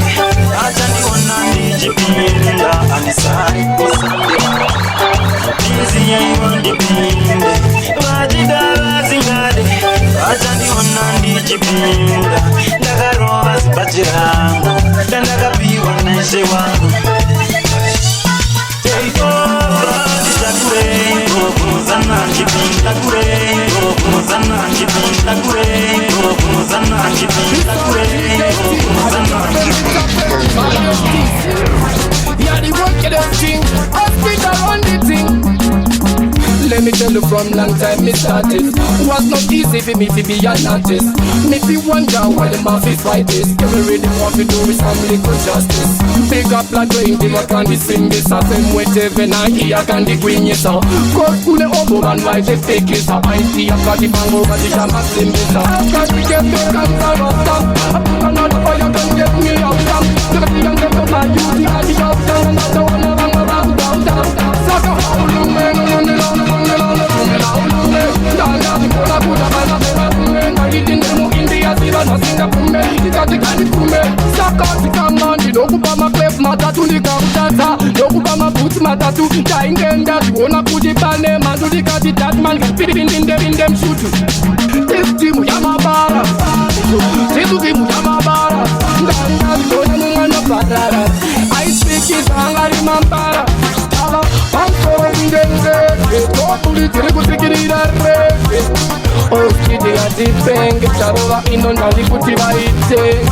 achandiona ndichipinda andisari kusande izi yaivondipinde vachida vasingade achandiona ndichipinda ndakarova zibachi rangu ndandakapiwa naishe wangu Yeah, the work of them thing, hospital on the thing. Let me tell you from long time me started. Was not easy for me to be an artist. Me fi wonder why them have to fight this. Every rhythm want to do is some little justice. Big up la doing the work and the sing this. A same way Tevin and here can the green yes sir. God pull it over and why they fake it sir. I see a got the bang over the jam and sing this sir. Cause we get big and corrupt. I put another fire can get me out down. Look at the young get up my duty and the out down. And I don't wanna bang around down. Suck a whole long man on the long. India, Singapore, ndakati kamandi ndokupa maklep matatu ndikakutadza ndokupa mabhutsi matatu tainge ndazviona kuti pane mhandu ndikati tatman ngapindinde mshutu timu yamabara timu yamabara ngangazona mumwana bharara aispikisa angari mambara ava pamusoro kundengeke toburi dziri kusikirira rege oskidi yatipenge charova ino ndandi kuti vaitenge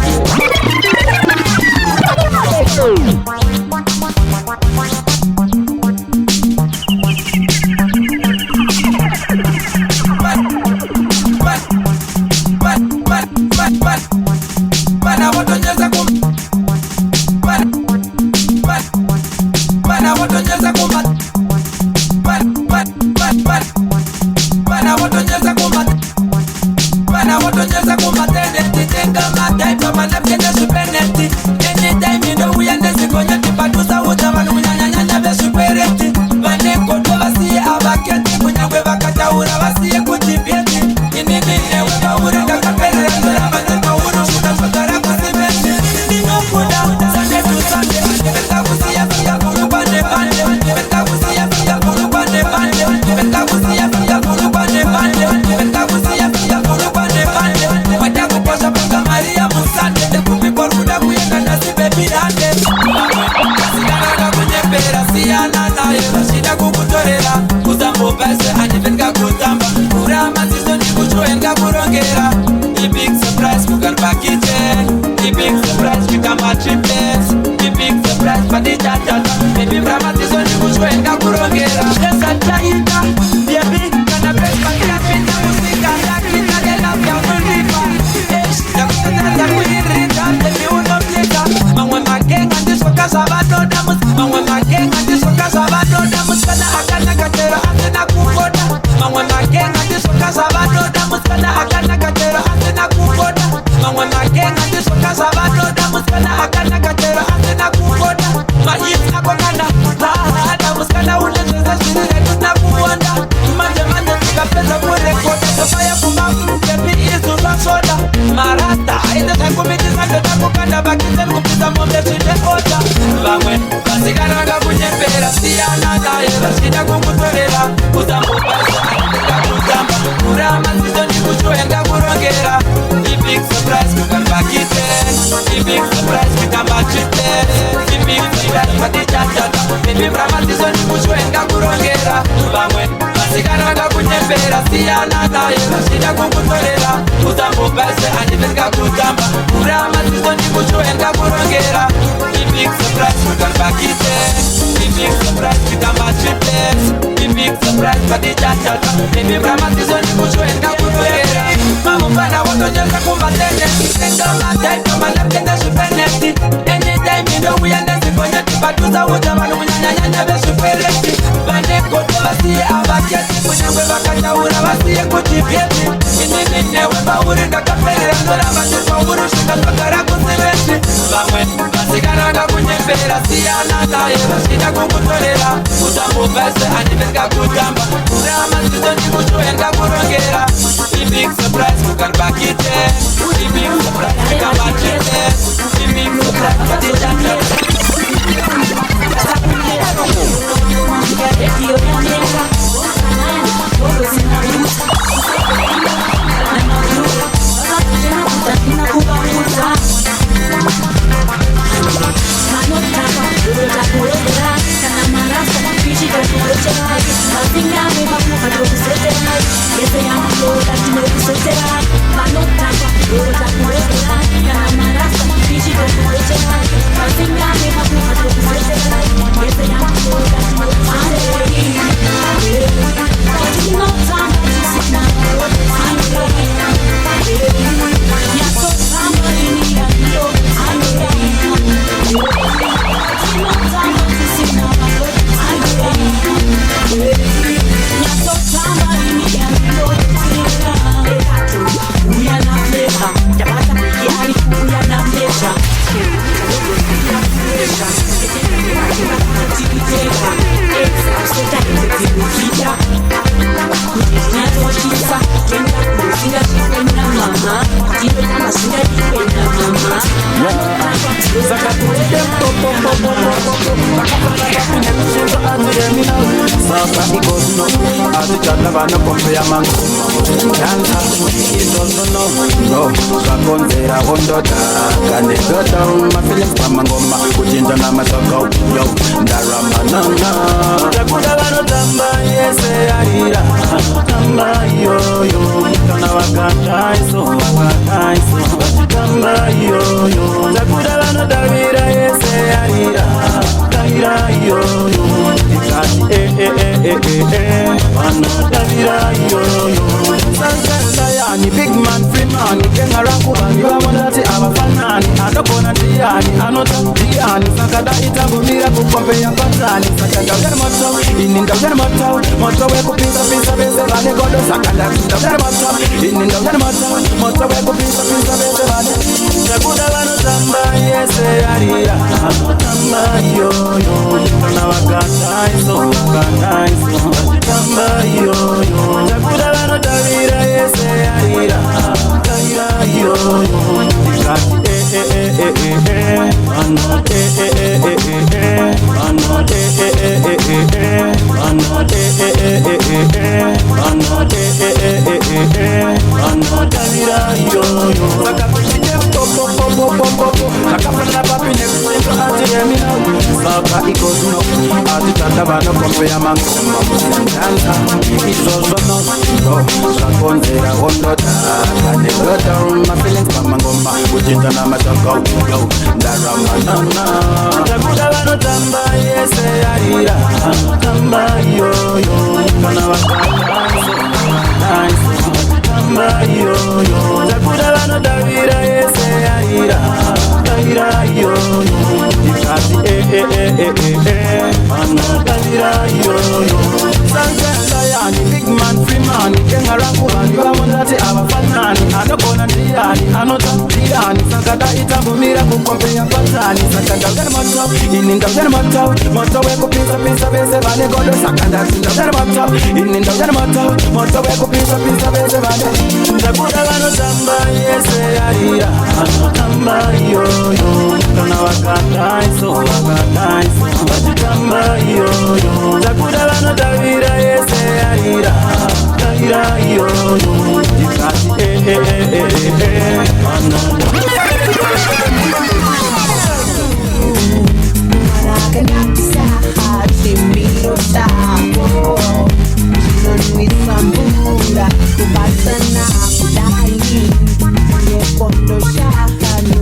Manotaka, Sasa ikozi no Atijala vana pompe ya mangoma Dansa izozo no Kakonzera hondoda Kane doda My feelings pamangoma Kuchinja na matoko Yo Ndaramanana Takuda vano tamba Yese arira Tamba yo yo Kana wakataiso Tamba yo yo Takuda vano davira Yese arira Kaira yo yo Vano davira yo yo Sayani big man free man Kenga rangu bani wa wadati awafanani Adokona tiani Anota tiani Sakada itabu mira kupompe ya patani Sakada ugere moto Ininda ugere moto Moto weku pisa pisa beze vane Godo sakada Inda ugere moto Ininda ugere moto Moto weku pisa pisa beze vane Sakuda vano tamba Yese arira Tamba yo yo Kana wakataiso Tamba yo yo Sakuda vano tavira Yese arira Kaira yo yo Tikati Ano Ano tavira yo yo Sakapishike popo popo popo Sakapana papi nekusento ati yemina Saka ikozi no Ati tata vano pompe ya mangoma Dansa izozo no Sakonzera hondoda Kane doda My feelings pamangoma Kuchinja na matoko Yo Ndaramanana Takuda vano tamba Yese arira Tamba yo yo Kana wakataiso Tamba yo yo Takuda vano davira Yese arira Kaira yo yo Tikati Vano davira yo yo Sayani big man free man Kenga rangu bani wa wadati awafanani Adokona tiani Anota tiani Sakada itabu mira kupompe ya patani Sakada ugere moto Ininda ugere moto Moto weku pisa pisa beze vane Godo sakada Inda ugere moto Ininda ugere moto Moto weku pisa pisa beze vane Sakuda vano tamba Yese arira Tamba yo yo Kana wakataiso Tamba yo yo Sakuda vano tavira Yese arira Kaira yo yo Tikati Ano Kanisa Timiro Tapo Nisambunda Kubasana Kudai Yepondo Shakano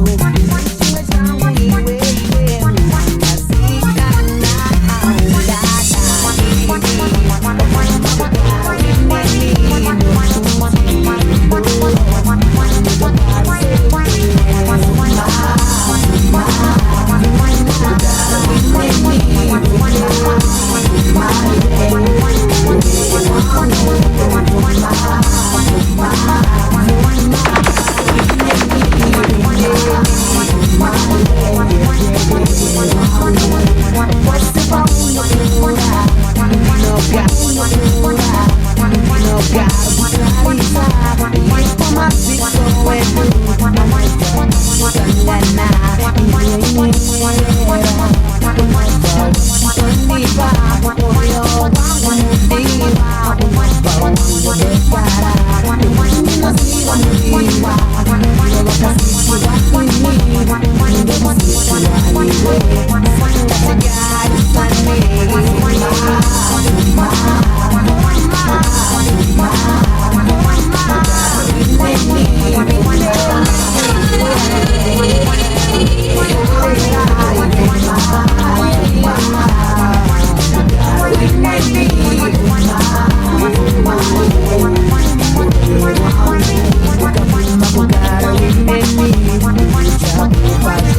Bye.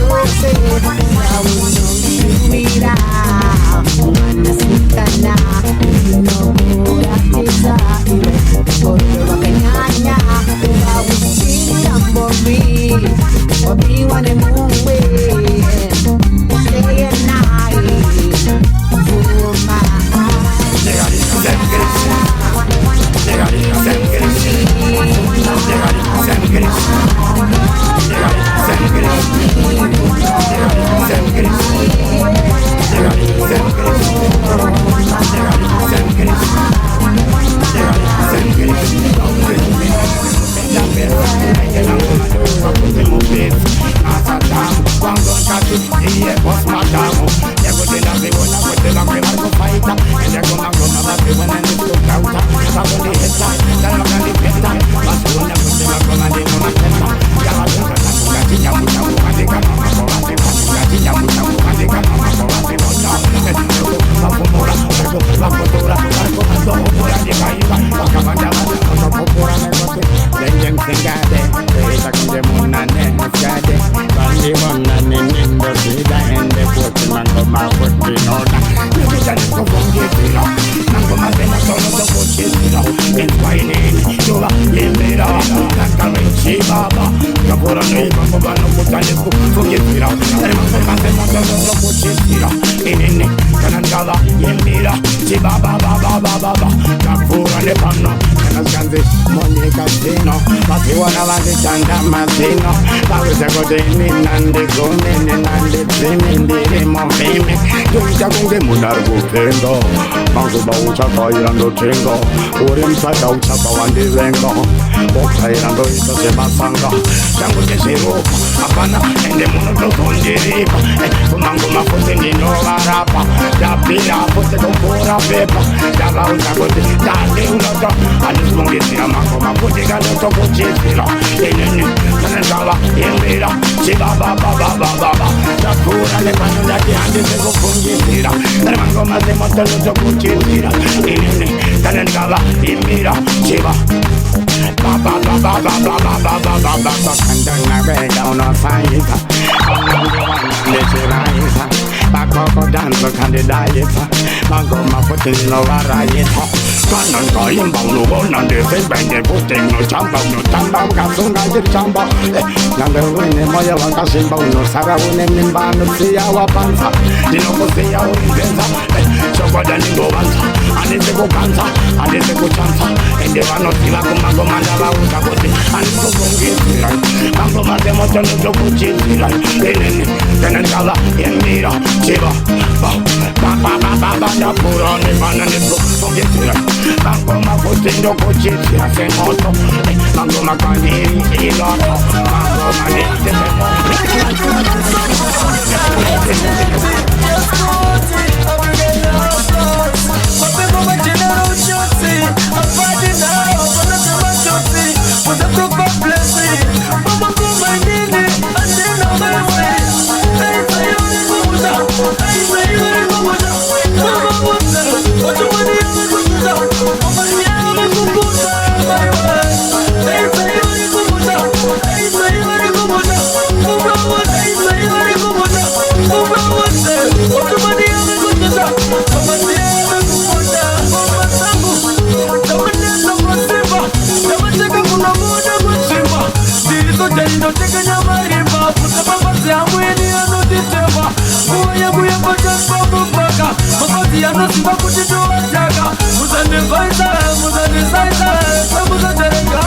kuchitira inini kanandala yembira chibaba baba baba kakura nepano kanaskanzi monika zino vaziwana vandichanda mazino vakuzakoteini nandigumini nandidzimi ndiri muvimi ndoita kunge munhu ari kupenga manguba uchakaira ndotenga uri musada uchabva wandivenga wokaira ndoita zvemasanga changu ndezviropa hapana ende munotozondiripa kumangoma futi ndinovarapa ndapira futi kupfuura pepa ndavaudza kuti ndande unoto handisungidzira mangoma futi kandotokuchizira inini kanendava imbira chivavavavavava ndapfuura nepano ndati handisi kufungidzira ane mangoma zemotonotokuchizira inini kanendava imbira chiva kandonabeka unosayiza ndechirayisa bakoko danzo kandidayisa magoma futi ndinovarayisa kana ndaimba unobona ndezembenge futi unochamba unotamba ukasunga chirichamba nange uine moyo wakazvimba unosara une mimba anosiya wapanza ndinokusiya urinzenza chokoda ndingovanza handisi kukanza handisi kuchanza ende vanoziva kumangoma ndavaudza kuti handisi kufungidzira mangoma zemoto ndokuchidzira inini kanendava yembira chiva ndapfuura nepana ndikufungidzira mangoma futi ndokuchidzira semoto mangoma kaniri iloto mangoma Anosiva kuti ndowataka muzandivaisa muzandisaisa samuzandirenga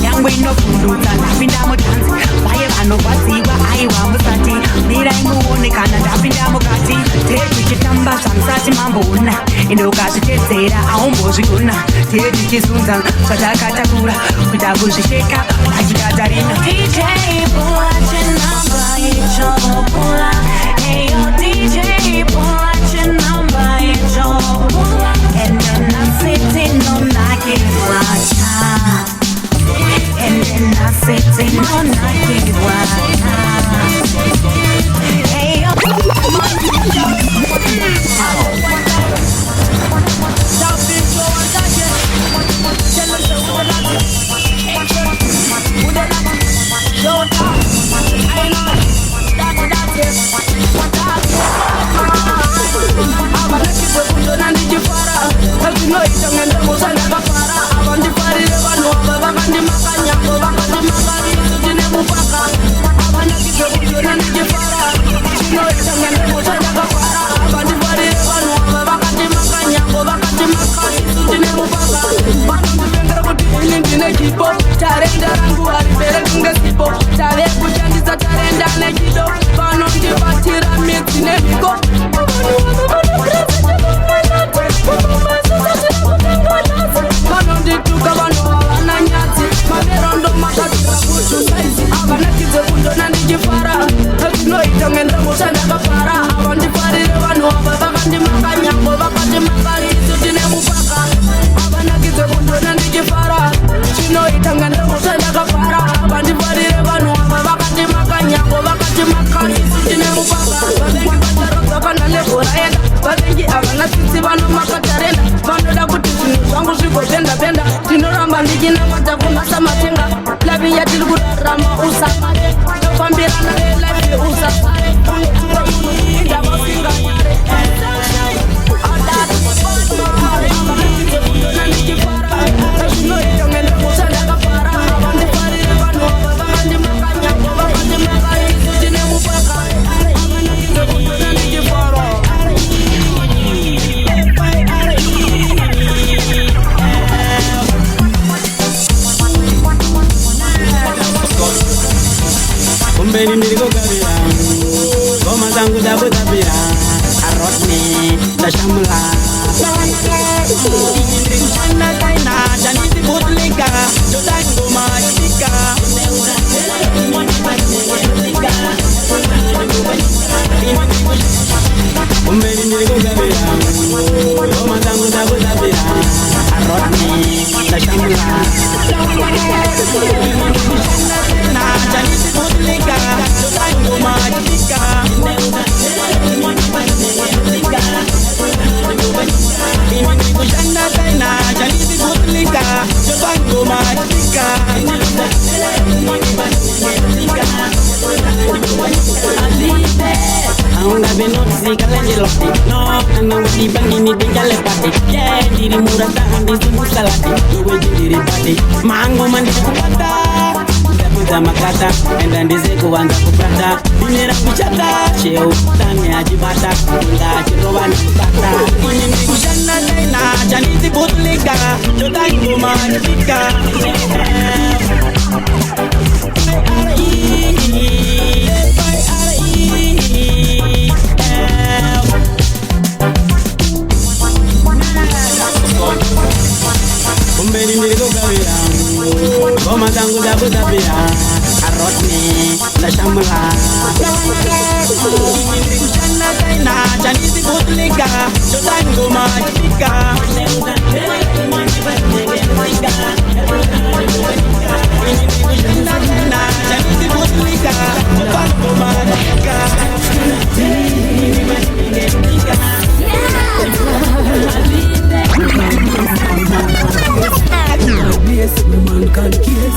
Young we no food, and I been down with dancing. simambona indokazvitedzera aumbozviona tetikizunza zvatakatakura kuda kuzvisheka achikatarina DJ pula chenamba ichopula eyo DJ pula chenamba ichopula and then I'm sitting on that and then I'm sitting on that hey yo mango mandi kupata ndaputa makata enda ndize kuwanza kupata dinera kuchata cheu tane ajibata nda chirova nikupata ini mikushana tena chaniti butlika jotango majika Kumbeni niligo gawira Goma zangu zabu zabira Arotni na shambula Kushana kaina chanisi butlika Jotango majika Kushana kaina chanisi butlika Jotango majika Yes, woman can kiss.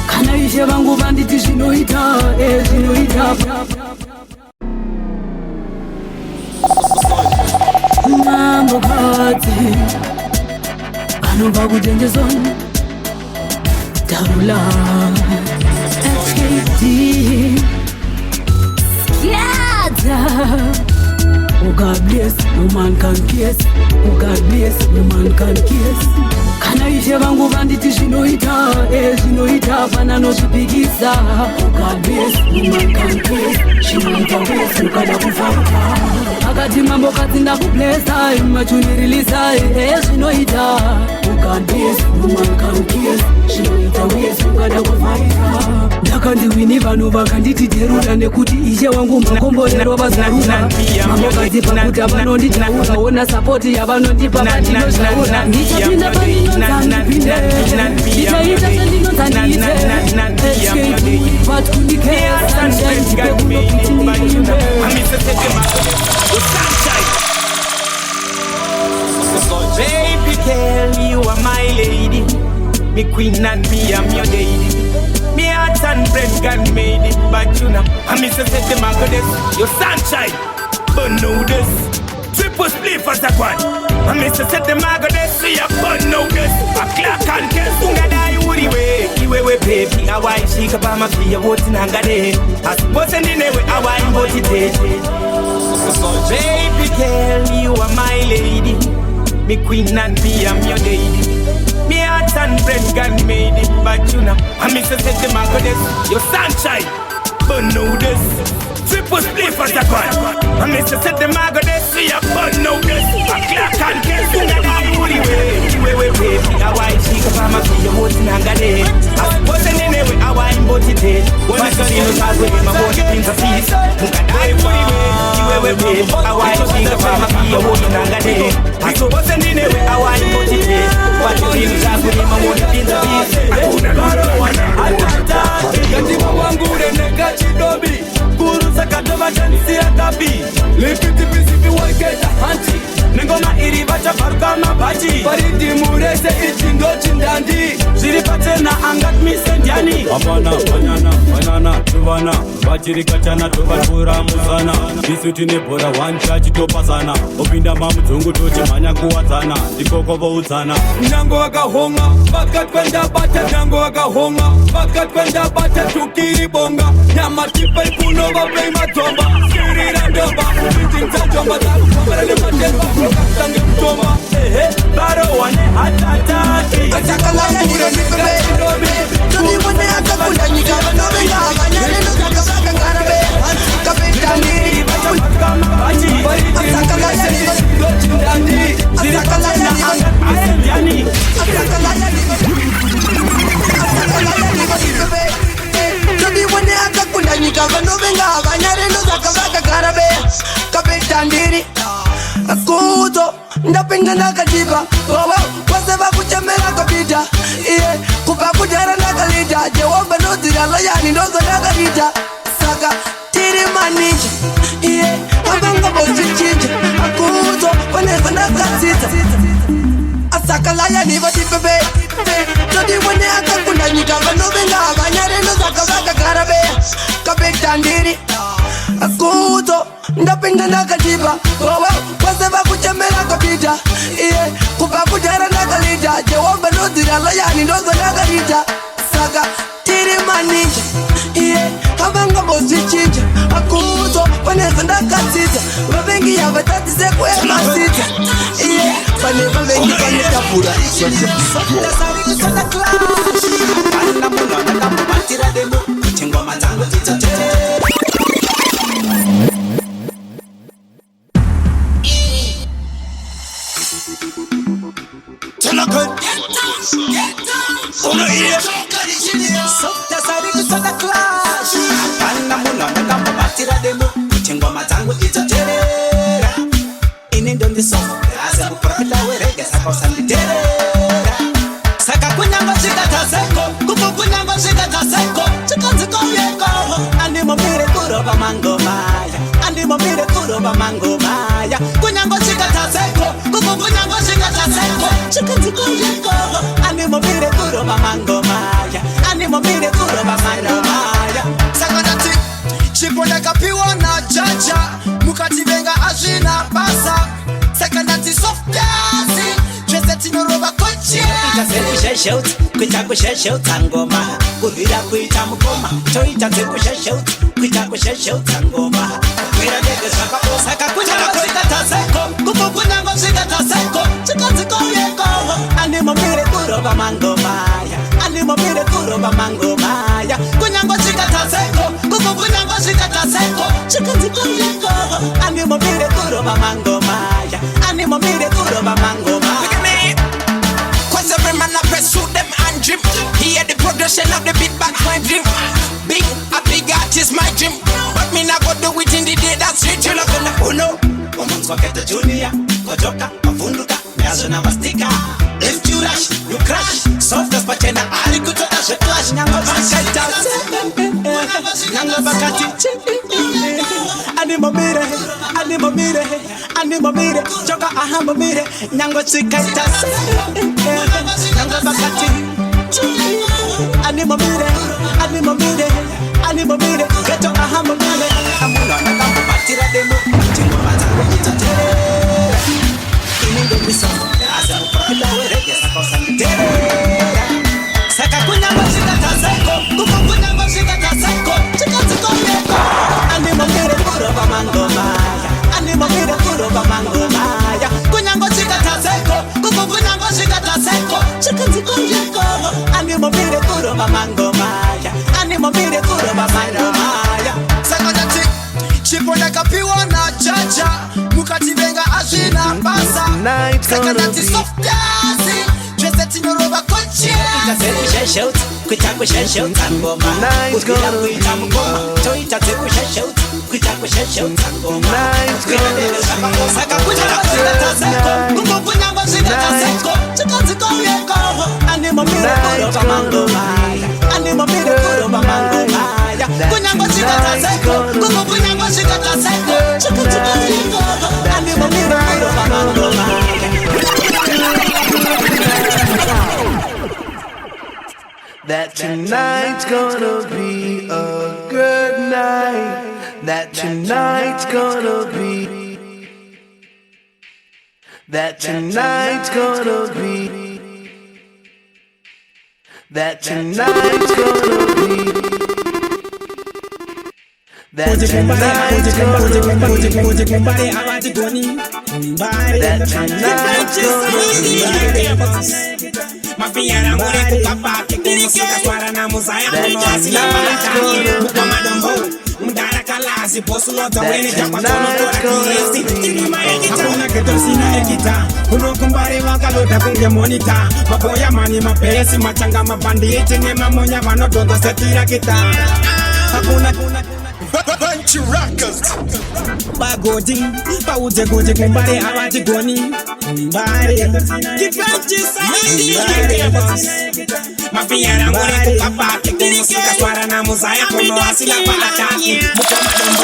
Kana ishe vangu vanditi zvinoita, zvinoita. Mambo kati anobva kudenjezoni Darula FKD Scatter. Oh God bless, no man can kiss. Oh God bless, no man can kiss. Kana ishe vangu vanditi zvinoita, zvinoita fana nozvipikisa. Oh God bless, no man can kiss. chinoita wese ukada kufaika akati mambo kati ndakublesa imachunirilisa zvinoita ukandesi mumankaukesi chinoita wese ukada kufaika ndakandiwini vanhu vakanditi teruda nekuti ishe wangu makomborero vazaruna mambo kati pakuta vanonditaura ona sapoti yavanondipa vandinozvaura ndichapinda paninonzandipinde ndichaita sendinonzandiite but baby girl, you are my lady, me queen and me, I'm your lady. Me heart and bread God made it, but you know, I miss a set them goddess, your sunshine, but no this. Triple split for that one. I miss a set them goddess, see a but no this. A clock and kiss, unga die woody way. Iwe baby, a white chica pa ma fia voting and gade. I suppose in the way a white body day. Baby girl, you are my lady, me queen and me, I'm your lady. Me heart and bread God made it, but you know, I miss a set them goddess, your sunshine, but no this. Triple split for that one. I miss a set them goddess, see a but no this. A clock and kiss, unga die woody way. Iwe baby, a white chica pa ma fia voting and gade. I suppose in the way a white body day. When I see no cars with my body in the feet, unga die woody way. Iwe baby, a white chica pa ma fia voting and gade. I suppose in the way a white body day. What you feel cars with my body in the feet. Yatima wangu reneka chidobi Guru sakatoma chansi ya kabi Lipiti pisipi waiketa hanti Nengoma irivacha faruka mabaji Paridi murese ichindo chindandi Ziripate na angat misendiani Apana, banana, tuvana Bachirika chana tuvakura musana Isuti nebora wanchachi topasana Opinda mamuzungu tochimanya kuwazana Ndikoko voutsana Nyango wakahonga, bakat kwenda bata Nyango wakahonga, bakat kwenda bata Tukiri bonga, nyama tipe kuno Vapei matomba, sirira ndomba Vitinta jomba, taku kumbele matemba Katange mtomba, baro wane hatatati Achakalaya nire nikome Tuni mwane akakunda nyikaba Nobenga abanyane nukakabaka ngarabe Kapita niri Achakalaya nire Achakalaya nire Achakalaya nire Tuni mwane akakunda nyikaba Nobenga abanyane nukakabaka ngarabe Kapita niri Akuto ndapinga nakatipa kwase vakuchemera kapita iye kupa kujara nakalita jehova nozira layani ndozo nakalita saka tiri manija iye avangambozvichinja akuzo vaneza nakasita asaka layani vatipebe todimwene akakunda nyika vanovenga avanyareno saka vakagarabeya kapita ndiri akuzo ndapinga nakatipa kwase vakuchemera kapita iye kupa kujara nakalita jehova nozira layani ndozo nakalita saka tiri manija iye avangambozvichinja akuzo vaneza ndakasita vavengi yavatatise kuemasita iye pane vavengi vanetapura Saka kunyanga zikataseko, kuku kunyanga zikataseko, chikanzikoyeko. Andimo mire kuroba mango maya, andimo mire kuroba mango maya. Kunyanga zikataseko, kuku kunyanga zikataseko, chikanzikoyeko. Andimo mire kuroba mango maya, andimo mire kuroba mango maya. Saka nati, chiponda kapiwa na jaja, mukati venga azina basa. Saka nati soft dancing. Tinoroba koche Itazekusha kuitakusha ngoma Kuvira kuita mukoma Toitazekusha kuitakusha ngoma Kwira dege saka kunyanga zikataseko Kuku kunyanga zikataseko Chikanziko yeko Animo mire kuroba mango maya Animo mire kuroba mango maya Kunyanga zikataseko Kuku kunyanga zikataseko Animo mire kuro ba mango maya. Animo mire kuro ba mango maya. Look at me. Cause every man I pursue them and dream. Hear the progression of the beat back my dream. Big, a big artist my dream. But me not go do it in the day that's it. You love the uno. Woman so get the junior. Kojoka, pAfunga, meazo na mastika. If you rush, you crash. Soft as pachena, ari kuto dash a clash. Nyango bakata, nyango bakati. Animo mire, animo mire, animo mire. Joka ahamba mire, nyango chikata. Nyango bakati. Animo mire, animo mire, animo mire. Geto ahamba mire. Amuna na kambo batira demo, batira batira itatere. Iningo miso, asa upakila werege sako santere. Saka kunyama shikata seko, kufu kunyama shikata seko. Chika meko. Animo mire kuro ba mango maya. Animo mire kuro ba mango maya. Kunyango shikata seko, kufu kunyango shikata seko. Chika meko. Animo mire kuro ba mango maya. Animo mire kuro ba mango maya. Saka jati, chipo na kapiwa na chacha. Mukati venga ashina basa. Saka jati soft dancing. Dressed in roba kochi. Itaseku sheshout, kuitaku sheshout angoma. Kuskila kuita mgoma. Itaseku sheshout, kuitaku sheshout angoma. Saka kunyanga shikata seko, kuku kunyanga shikata seko. Chika yeko. Animo mire kuro ba mango maya. Animo mire kuro ba mango maya. Kunyanga shikata seko, kuku kunyanga shikata seko. Chika yeko. Animo mire kuro ba mango maya. That tonight's gonna be a good night. That tonight's gonna be. That tonight's gonna be. That tonight's gonna be. That tonight's gonna be. Mafiara mure kukapake kumusuka swara na muzaya muno asila malatani Mukamadambo, mdara kalasi Posu lota wene japa tono tora kiesi Tirima ekita Hakuna keto sina ekita Uno kumbare wakalota kunge monita Maboya mani mapesi machanga mabanditi Nema monya vano tondo setira kita Hakuna Bunch of rockers Bagodi Pauze goje kumbare awati goni Mbare Kifanchi saidi Mafiara mure kukapake kumusuka swara na muzaya Kono asila palatani Mukamadambo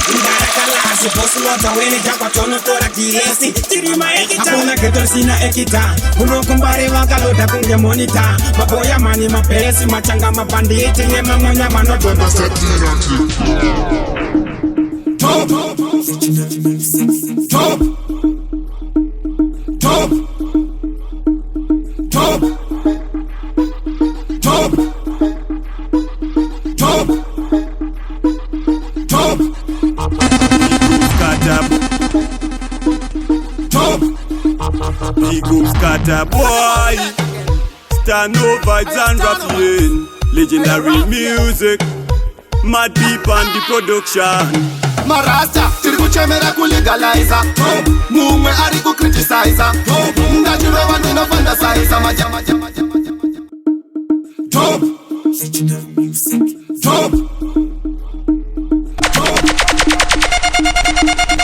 Mdara kalasi Posu lota wene japa tono tora kiesi Tirima ekita Hakuna keto sina ekita Uno kumbare wakalota kunge monita Maboya mani mapesi machanga mabanditi Nema monya mano tondo setira kita Top, top, top, top, top, top, top, scatter, top, big up scatter boy. Stand up vibes and rapping, legendary music, mad deep on the production. Marasta, tiri kuchemera kulegalize. Mumwe ari kukriticize. Ndachiro vantu nofantasize. top, top,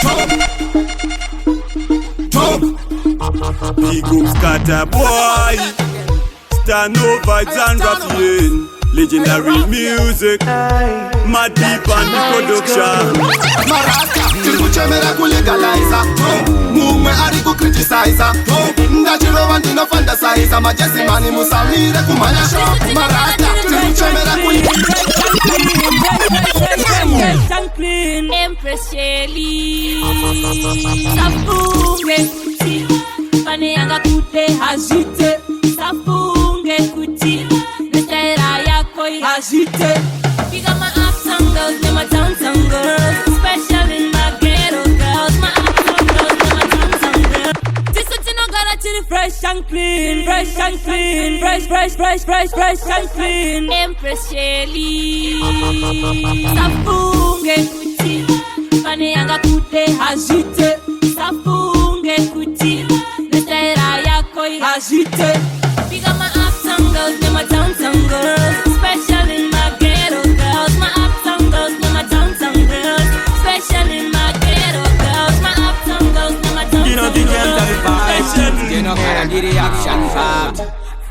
top, top, Big up scatter boy. Stand up vibes and rapping, legendary music, mad deep on the production. Marasta, tiri kuchemera kulegalize. Mumwe ari kukriticize. Ndachiro vantu nofantasize. Majesi mani musamire kumanya shop. Marasta, tiri kuchemera Empress Shelly Safunge kuti Pane yanga kute hajite Safunge kuti Nestaira yako hajite We got my uptown girls, they're my downtown girls Special in my ghetto girls My uptown girls, they're my downtown girls This is no gotta chill fresh and clean Fresh and clean Fresh and clean Empress Shelly Safunge kuti Pane yanga kute agite safunge kuti nestaira yako agite. Pick up my uptown girls, they're my downtown girls, especially my ghetto girls. My uptown girls, they're my downtown girls, especially my ghetto girls. My uptown girls, they're my downtown girls. You know the gentle vibe, you know how the reaction vibe.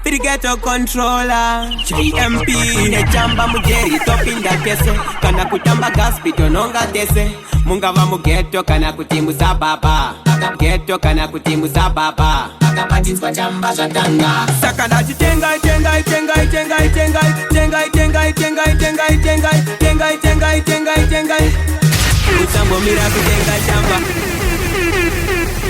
For the ghetto controller, JMP ne jamba mujeri topinda kese, kana kutamba gaspito nonga tese. Munga va mu ghetto kana kutimu sababa, ghetto kana kutimu sababa. Akapatizwa jamba zatanga. Sakana jitenga tenga tenga tenga tenga tenga tenga tenga tenga tenga tenga tenga tenga tenga. Usambo mira kutenga jamba.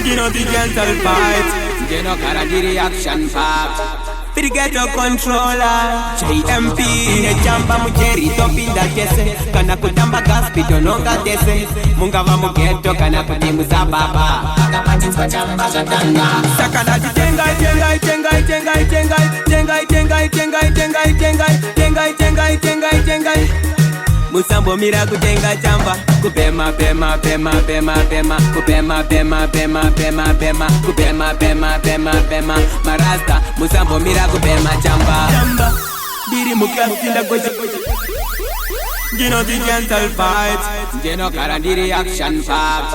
You know the gentle vibes, you know cara the reaction vibes. For the ghetto controller, JMP ne jamba mujeri topinda kese, kana kutamba gaspito nonga tese. Munga va mu ghetto kana kutimu sababa, akapatizwa jamba zatanga. Sakana jitenga tenga tenga tenga tenga tenga tenga tenga tenga tenga tenga tenga tenga tenga. Musambo mira kutenga jamba, kupema pema pema pema pema, kupema pema pema pema pema, kupema pema pema pema. Marasta musambo mira kupema jamba, jamba diri mukasinda goje. You know the gentle vibes, you know cara the reaction vibes.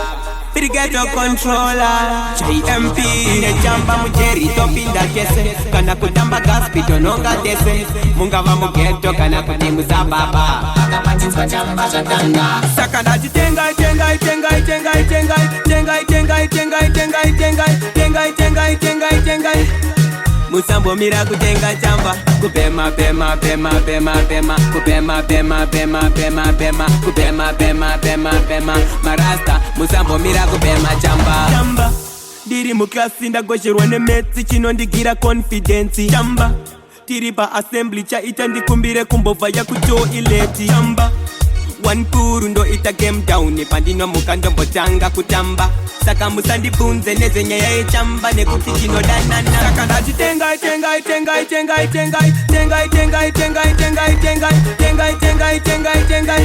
For the ghetto controller, JMP ne jamba mujeri topinda kese, kana kutamba gaspito nonga tese. Munga va mu ghetto kana kutimu sababa, akapatizwa jamba zatanga. Sakana jitenga tenga tenga tenga tenga tenga tenga tenga tenga tenga tenga tenga tenga tenga. Musambo mira kutenga jamba, kupema pema pema pema pema, kupema pema pema pema pema, kupema pema pema pema. Marasta musambo mira kupema jamba, jamba diri mukasinda gosherwa ne metsi chinondigira confidence. Jamba tiri pa assembly cha itandikumbire kumbova ya kucho ileti. Jamba one puru ndo ita game down, pandino mukando mbotanga kutamba. Saka musandi bunze nezenya ya chamba nekuti chino danana. Saka jitenga tenga tenga tenga tenga tenga tenga tenga tenga tenga tenga tenga tenga tenga.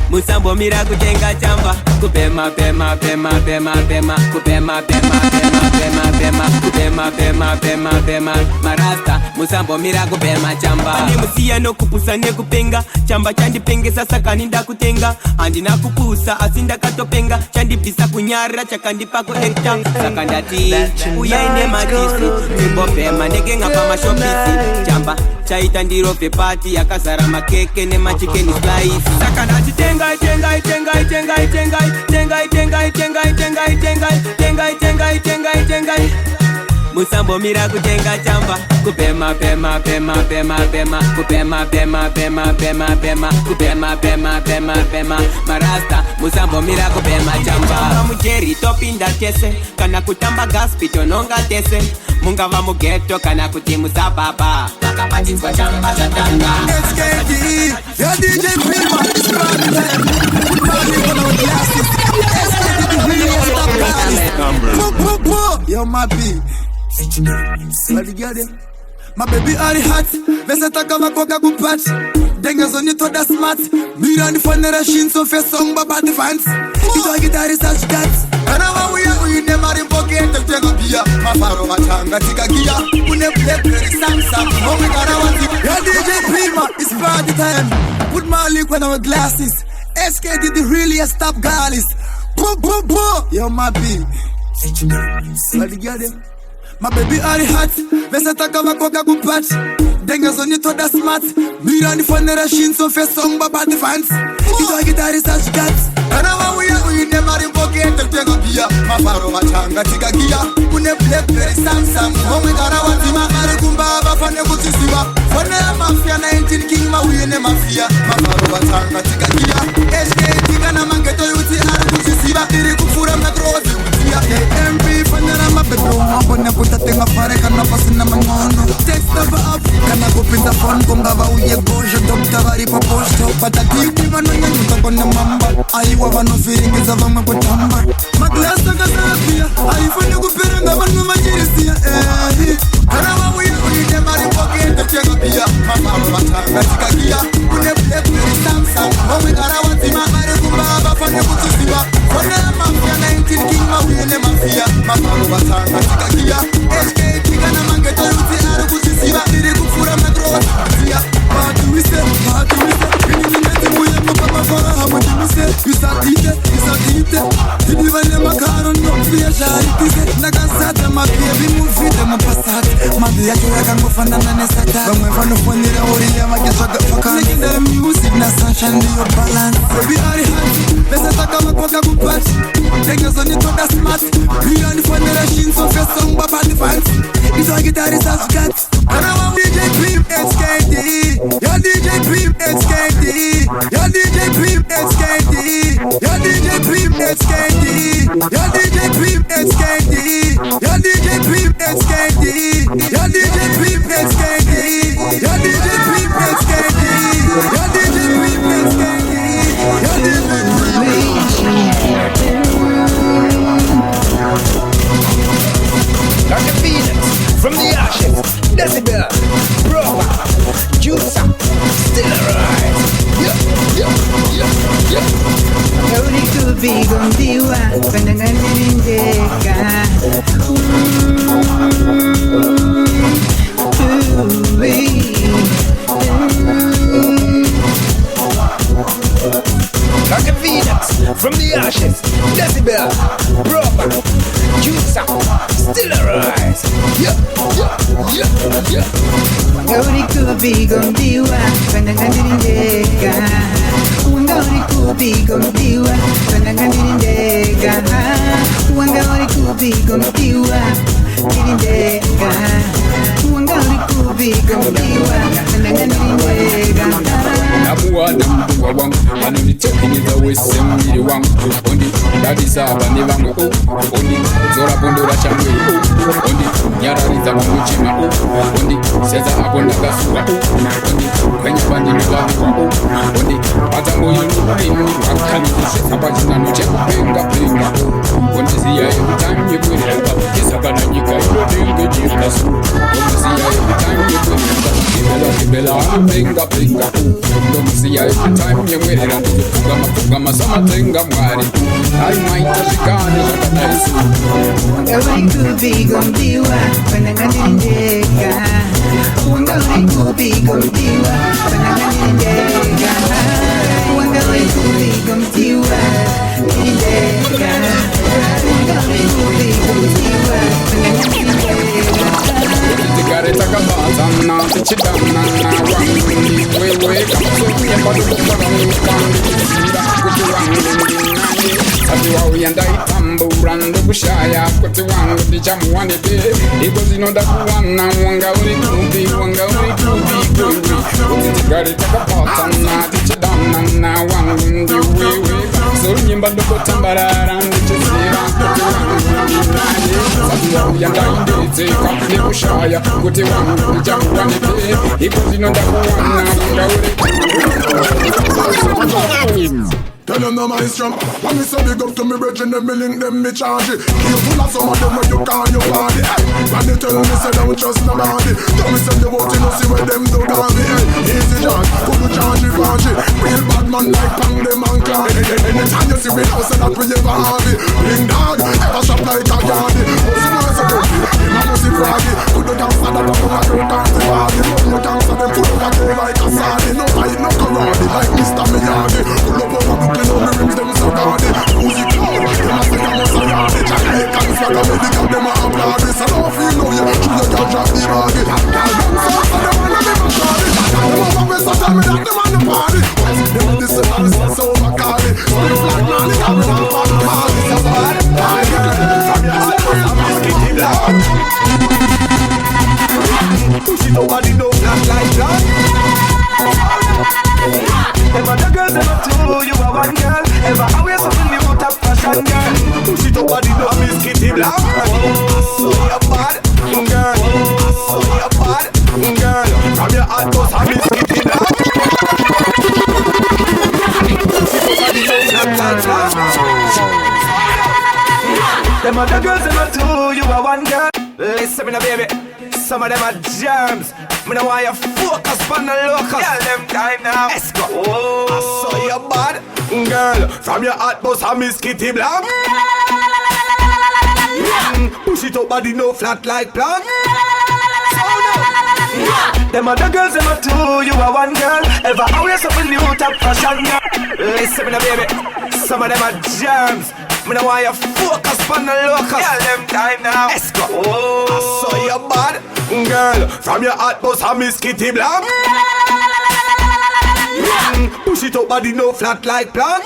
Musambo mira kutenga jamba, kupema pema pema pema pema, kupema pema pema pema pema, kupema pema pema pema. Marasta musambo mira kupema jamba. Andi musia no kupusa ne kupenga, chamba chandi penge sasa kaninda kutenga. Andi na kupusa asinda katopenga, chandi pisa kunyara chakandi pako hekta. Sakandati uyaine majisi, timbo pema nege ngapa mashopisi. Jamba chaita ndiro fe party akazara makeke ne machikeni slice. Sakandati tenga tenga tenga tenga tenga tenga tenga tenga tenga tenga tenga tenga tenga tenga. Musambo mira kutenga jamba, kupema pema pema pema pema, kupema pema pema pema pema, kupema pema pema pema. Marasta musambo mira kupema jamba. Mujeri topinda kese, kana kutamba gaspito nonga tese. Munga va mu ghetto kana kutimu sababa, akapatizwa jamba zatanga. SKD, your DJ Prima is party time. Put money on our glasses. SKD the real stop. Yo my B. My baby are hot, veseta kama koka kupat. Denga zoni to da smart. Mirani fonera shin so fe song baba the fans. Ito gitari such that. Kana we never in pocket to take a beer. Mafaro matanga tika gia. Une play Samsung. Oh my God, I want it. Your DJ Prima, it's party time. Put my link on our glasses. SKD the really a stop girlies. Yo my B. My baby are hot, veseta kama koka kupat. Denga zoni to da smart. Mirani fonera shin so fe song baba the fans. Ito gitari such that. Kana we never in pocket to take a beer. Mafaro matanga tika gia. Une play Samsung. Oh my God, I want it. Mafaro kumbaba fane kutisiwa. Fane mafia 19 king ma we ne mafia. Mafaro matanga tika gia. SK kana mangeto yuti ara kutisiwa. Iri kufura metro utia. MP fane ma beto mabone kutatenga pare kana pasina mangono. Text of up kana kupinda phone kungava uye goje doctor vari pa posto. Patati manonya kona mamba. Aiwa vano firingiza vamwe kutamba. Maglasa kasafia. Aifune kuperenga vanu majirisia. Kana wawe uye mari pocket to check up here. Mama matanga tika gia. Une play Samsung. Owe kana watima mare kumbaba fane kutisiwa. Fane mafia Isatite Idivane makaro no fiesha itise Nagasata mabiebi muvite mupasate Mabie yake yakangofanana nesata Vamwe vanofonera oriya makeswaga fakana Legendary music na sunshine ndiyo balance Baby ari hati Bese taka makoga kupati Tengezo nitoka smart Biyonifonera shinso fesa mbaba fancy Izo gitari sasukat Ana wa DJ Pim HKD Yo DJ Pim HKD Yo DJ Pim HKD Yo DJ Pim HKD Yo DJ Pim HKD Yo DJ Pim HKD Yo DJ Pim HKD Yo DJ Pim HKD Yo DJ Pim HKD Yo DJ Like a phoenix from the ashes, Decibel, Brother, Juice, still alive. Gauri kubi gondiwa, pandanganirindeka. Like a phoenix from the ashes, Decibel, Brother, Juice, still arise. Gauri kubi gondiwa, pandanganirindeka. Gauri kubi gondiwa, pandanganirindeka. Gauri kubi gondiwa, nirindeka. Gauri kubi gondiwa, pandanganirindeka. Namuwana mtunga wangu anonitekinyiza wese mwili wangu ondi dadisaba ne bamwe ondi zora bondora chamwe ondi nyarariza mu mutima ondi seza abona gasuwa ondi kwenye bandi nibabi ondi atangoyo n'ubwimi akani kushitsa bajina noche kupenga ondi ziya every yebwera kisabana nyika yodenge jikasu ondi ziya every time yebwera kibela penga Domisia every time yemwerera kuvuga masamatenga mwari aimaita zvikane zvakadaisu Gauri kubi gondiwa, pandanganirindeka. Gauri kubi gondiwa, pandanganirindeka. Gauri kubi gondiwa, nirindeka. Gauri kubi gondiwa, pandanganirindeka. Tigare takabatana tichidana wangu wewe kamusokuye padukuparanukandi kusira kuti wangu ndinani sati wauyenda itambura ndokushaya kuti wangu ndichamuwanebe iko zinoda kuwana wanga uri kubi kuti tigare takabatana tichidana wangu ndiwewe kamusonyimba ndokutambarara ndichizira kuti wangu ndinani sati wauyenda indedzeka nekushaya kuti wangu ndichamuwanebe iko zinoda kuwana wanga uri Tell them no my strong. When me say big up to me brethren, them me link them, me charge it. Careful of some of them when you call your body. When they tell me say don't trust nobody. Tell me say they won't you know see where them do got me. Easy charge, could you charge it, charge it. Real bad man like Pang them and Clan. Anytime you see me now say that we ever have it. Bling dog, ever shop like a yardy. What's the noise of it? Him a pussy froggy. Could you dance at that up on a girl dance the party. Love you dance at them put up a girl like a sardy. No fight, no karate like Mr. Miyagi. Pull up over looking on the rims, them so gaudy. Music loud, them a say I'm a sayadi. Jamaican swag a medical, them a applaud this. I don't feel no you, should you can't drop the baggy. Y'all them sauce and them wanna be my shawty. Them over west so tell me that them on the party. Them a listen and listen so overcally. Split like man, they got me on the party. So bad, I get it from your heart. I'm asking you loud. Push it over the door, not like that. Them other girls, them are two, you are one girl. Ever always something new, top fashion girl. Push it over the door, Miss Kitty Black. So you're bad, girl. So you're bad, girl. From your heart goes, I'm Miss Kitty Black. Push it over the door, not like that. Them other girls, them are two, you are one girl. Listen me now, baby. Some of them are germs. Me know why you focus on the locals. Tell them time now. Let's go. Oh, I saw you bad, girl. From your heart, boss, I Miss Kitty Black. Push it up, body no flat like plank. Them other girls, them are two, you are one girl. Ever always up a new top fashion girl. Listen me now, baby. some of them are germs. Me no want you focus on the locals. Yeah, them time now. Let's go. Oh, I saw you bad, girl. From your hot bus, I miss Kitty Blanc. Push it up, body no flat like plank.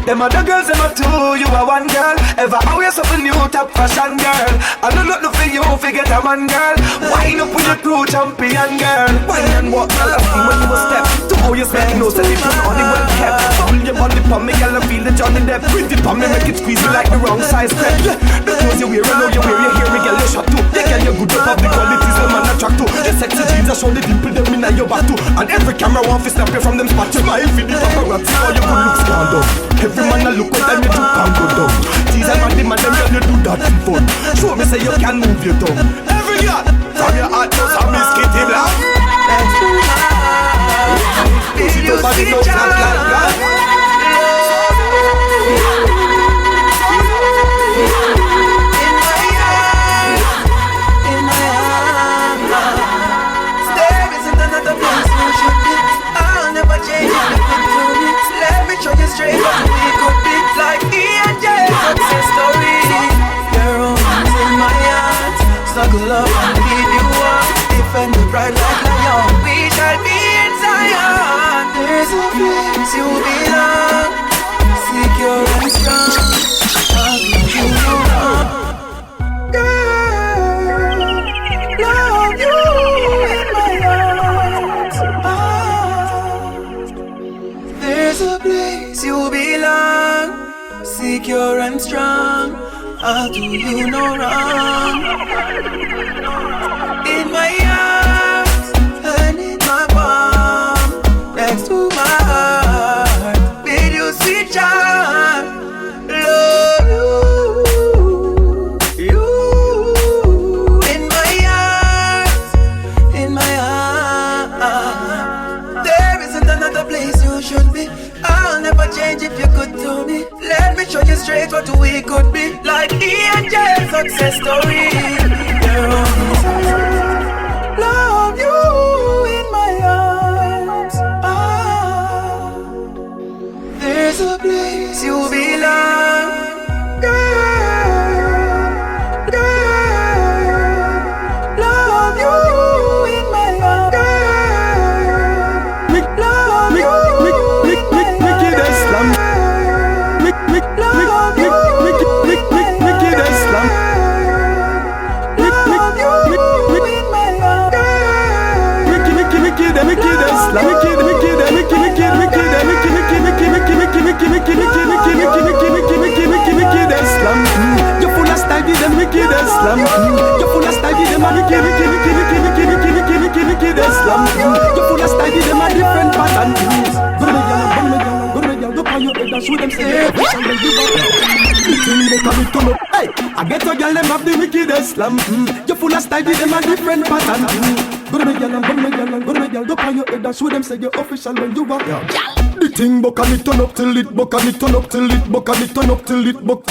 Them other girls, them are two, you are one girl. Ever always up a new top fashion girl. I don't look for you, forget a man girl. Wine up with your crew, champion girl. Wine and walk, girl, I feel when you a step. To how you smell, no set it from only well kept. Pull your body pon me, girl, I feel the Johnny Depp. Print it pon me, make it squeeze me like the wrong size crepe. The clothes you wear, I know you wear, you hear me, girl, you shot too. Yeah, girl, you good up of the qualities, them man attract to. The sexy jeans, I show the dimple, them in your back too. And every camera want to snap you from them spots. You smile for the paparazzi, how your good looks gone down. Every man a look what time you do can go down. Tease and man, them and them, you do that in fun. Show me say you can move your tongue. Every girl, from your heart to some Miss Kitty Blanc. Push it up and it don't flat like that. In my arms, there isn't another place you should be. I'll never change it if it to me. Let me show you straight what we could be. Like E&J success story. Your arms in my heart, snuggle up and lead you up. Defend the bright like lion, we shall be in Zion. There's a place you belong, secure and strong. I'll give you no wrong. Girl, love you in my arms. There's a place you belong, secure and strong. I'll do you no wrong. In my arms and in my palm, next to my heart, with you sweet charm. Love you in my arms, in my arms. There isn't another place you should be. I'll never change if you could to me. Let me show you straight what we could be. Like E&J success story. Love you in my arms. There's a place you belong. Girl, love you in my arms. Love you in my arms. You full of style, give them wicked slam. You full of style, give them a wicked slam. You full of style, give them a different pattern. Go to me, girl, go on your head and show them say hey, I get a girl, them have the wickedest slam. You full of style, give them a different pattern. Go to me, girl, go on your head and show them say you're official when you walk. The thing buck and it turn up till it buck and it turn up till it buck and it turn up till it buck.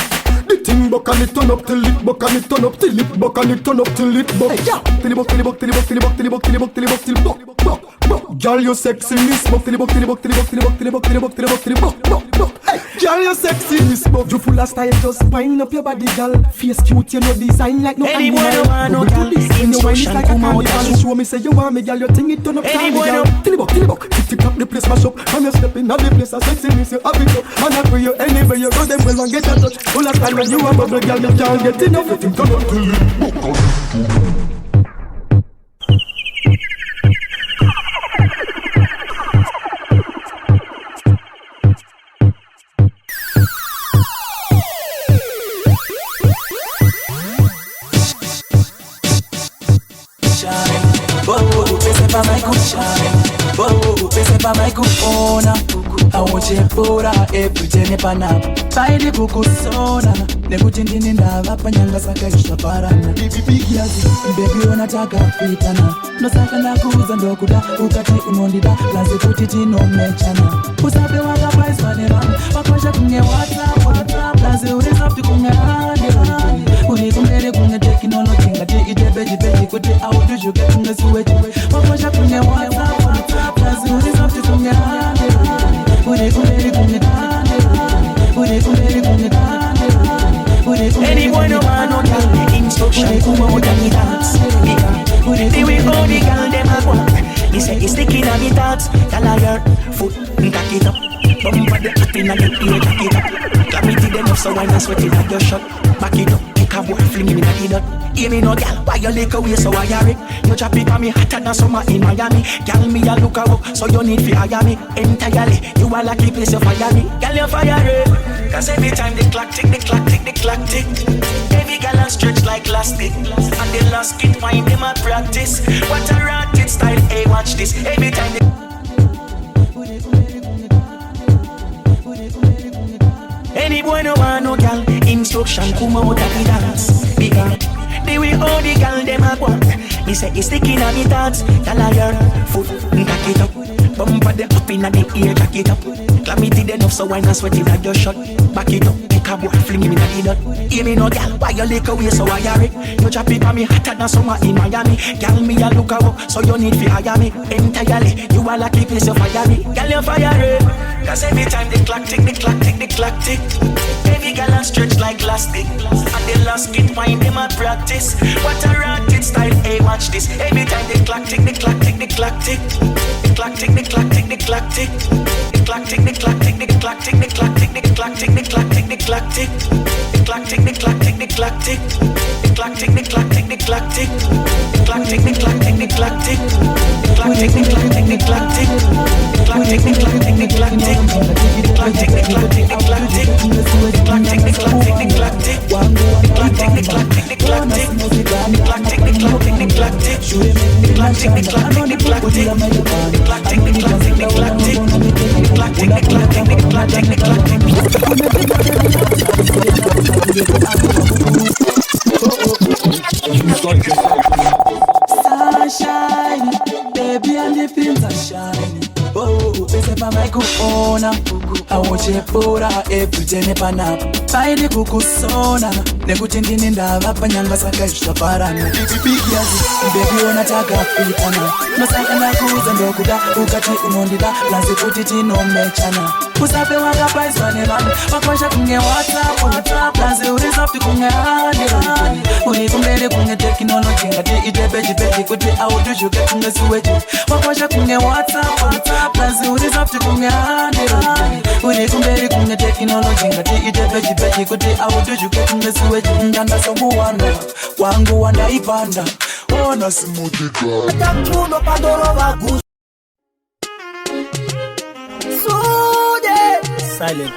The thing buck and it turn up till it buck and it turn up till it buck and it turn up till it buck. Till it buck, till it buck, till it buck, till it buck, till it buck, till it buck, till it buck, till it buck, buck, buck. Girl, you sexy, miss buck, till it buck, till it buck, till it buck, till it buck, till it buck, till it buck, till it buck, till it buck, buck, buck. Hey, girl, you sexy, miss buck. You full of style, just wind up your body, girl. Face cute, you know design like no animal. No girl, when you wind it like a carnival. Show me say you want me, girl. You think it turn up, girl. Till it buck, till it buck. Tip up the place, mash up. When you step in, the place, a sexy miss you have it up. And I pray you anywhere you go, them will and get a touch. Full of style when you a bubble, girl. You can't get enough. You think turn up till it buck. Pesa pa mai kupona awuchepura eputene panapa paide kukusona nekuti ndine ndava panyanga saka ishaparana bibibigiazi mbebi unataka kuitana nosaka nakuuza ndokuda ukati unondida lazi kuti tinomechana usape wakapaiswanera wakosha kunge whatsapp lazi urizafti kunge hande urizumere kunge teknoloji ngati idebejibeji kuti audushuke kunge suweji wakosha kunge whatsapp lazi urizafti kunge hande Any boy no want no girl, instruction come out and he dance. The way all the girl them a go, he say he sticking on me thoughts. Girl I your foot, tack it up. Bumper the up inna the ear, tack it up. Clap it to them up so why not sweat it like your shot. Back it up, take a boy fling him inna the nut. Hear me no girl, why you lick away so I hear it. You drop it on me hotter than summer in Miami. Girl me a look out, so you need fi hire me entirely. You a lucky place you fire me, girl you fire it. Cause every time the clock tick, the clock tick, the clock tick. Every girl a stretch like elastic. And the last kid find them a practice. What a ratchet style, hey watch this. Every time any boy no want no girl, instruction come out of the dance. Because the way all the girl them a go, he say he's sticking on me thoughts. Girl a your foot, tack it up. Bumper the up inna the ear, tack it up. Clap me till enough so why not sweat it like your shot. Back it up, take a boy fling him inna the nut. Hear me no girl, why you lick away so I hear it. You drop it on me hotter than summer in Miami. Girl me a look out, so you need fi hire me entirely. You a lucky place you fire me, girl you fire it. Cause every time the clock tick, the clock tick, the clock tick. Every girl a stretch like elastic. And the last kid find them a practice. What a ratchet style, hey watch this. Every time the clock tick, the clock tick, the clock tick. The clock tick, the clock tick, the clock tick. The clock tick, the clock tick, the clock tick, the clock tick, the clock tick, the clock tick, the clock tick. The clock tick, the clock tick, the clock tick. The clock tick, the clock tick, the clock tick. The clock tick, the clock tick, the clock tick. The clock tick, the clock tick, the clock tick. The clock tick, the clock tick, the clock tick. The clock tick, the clock tick, the clock tick. The clock tick, the clock tick, the clock tick. The clock tick, the clock tick, the clock tick. The clock tick, the clock tick, the clock tick. The clock tick, the clock tick, the clock tick. The clock tick, the clock tick, the clock tick. The clock tick, the clock tick, the clock tick, the clock tick. Sunshine, baby and the pins are shining. Oh, pese pa mai kuona, auchepura eputene panapa. Paidi kukusona, nekuti ndini ndava panyanga saka zvaparana. Bigi yazi, baby unataka pitana. Masaka nakuza ndokuda, ukati unondida, lazi kuti tinomechana. Usape wanga paiswa nevanu, wakwasha kunge WhatsApp, lazi urizafti kunge handi. Unikumbele kunge teknoloji, ngati ite beji kuti audushuke kunge suweji. Wakwasha kunge WhatsApp, lazi urizafti kunge handi. Unikumbele kunge teknoloji, ngati ite beji kuti audushuke kunge suweji. Ndanda songu wangu wanda ipanda. Ona simujika Atakuno pandoro wagu Sude Silent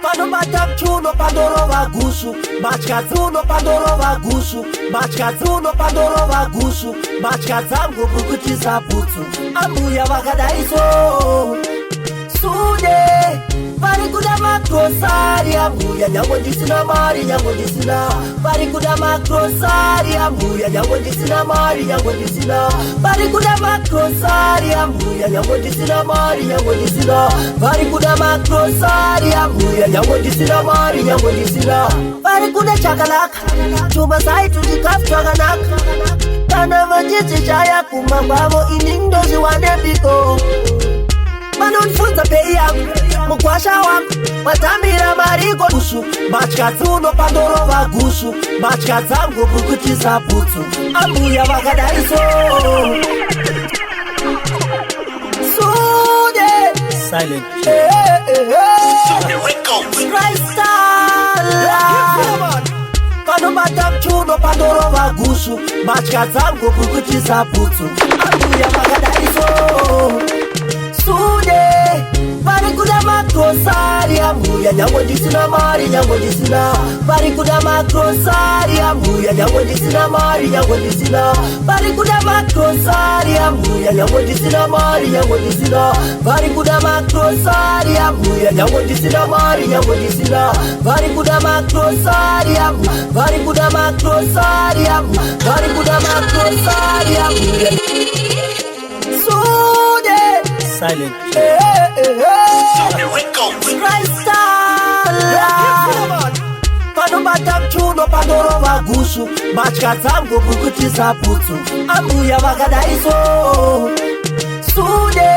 Pano matakuno pandoro wagusu Machkazuno pandoro wagusu Machkazuno pandoro wagusu Machkazango bukutiza butu Amuya wakadaiso Sude Parikuda makrosari ambuya nyango ndisina mari nyango ndisina Parikuda makrosari ambuya nyango ndisina mari nyango ndisina Parikuda makrosari ambuya nyango ndisina mari nyango ndisina Parikuda makrosari ambuya nyango ndisina mari nyango ndisina Parikuda chakalaka chuma sai tudikafu chakanaka Kana vajiti chaya kumambamo inindozi wanepiko Manunfunza pei yangu, mkwasha wangu Matambira mariko kusu Machkazuno pandoro vagusu Machkazango bukutiza butu Ambuya wakadaiso Sude Silent Pano matamchuno pandoro vagusu Machkazango bukutiza butu Ambuya wakadaiso Sude Parikuda makrosari ambuya nyango ndisina mari nyango ndisina Parikuda makrosari ambuya nyango ndisina mari nyango ndisina Parikuda makrosari ambuya nyango ndisina mari nyango ndisina Parikuda makrosari ambuya nyango ndisina mari nyango ndisina Parikuda makrosari ambu Parikuda makrosari ambu Parikuda makrosari ambuya Sude Silent vanobata mchuno panorova gushu matya dzangu kukutisa putsu ambuya vakadaiso sude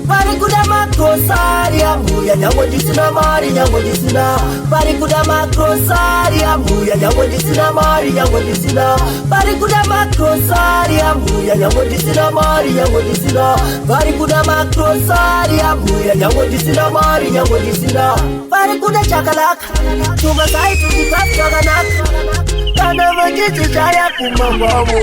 vari kuda makrosari ambuya nyango ndisina mari nyango ndisina vari kuda makrosari ambuya nyango ndisina mari nyango ndisina vari kuda makrosari ambuya nyango ndisina mari nyango ndisina vari kuda makrosari ambuya nyango ndisina mari nyango ndisina vari kuda chakalaka chuma saitu zikasakanaka kana vachiti chaya kumangwavo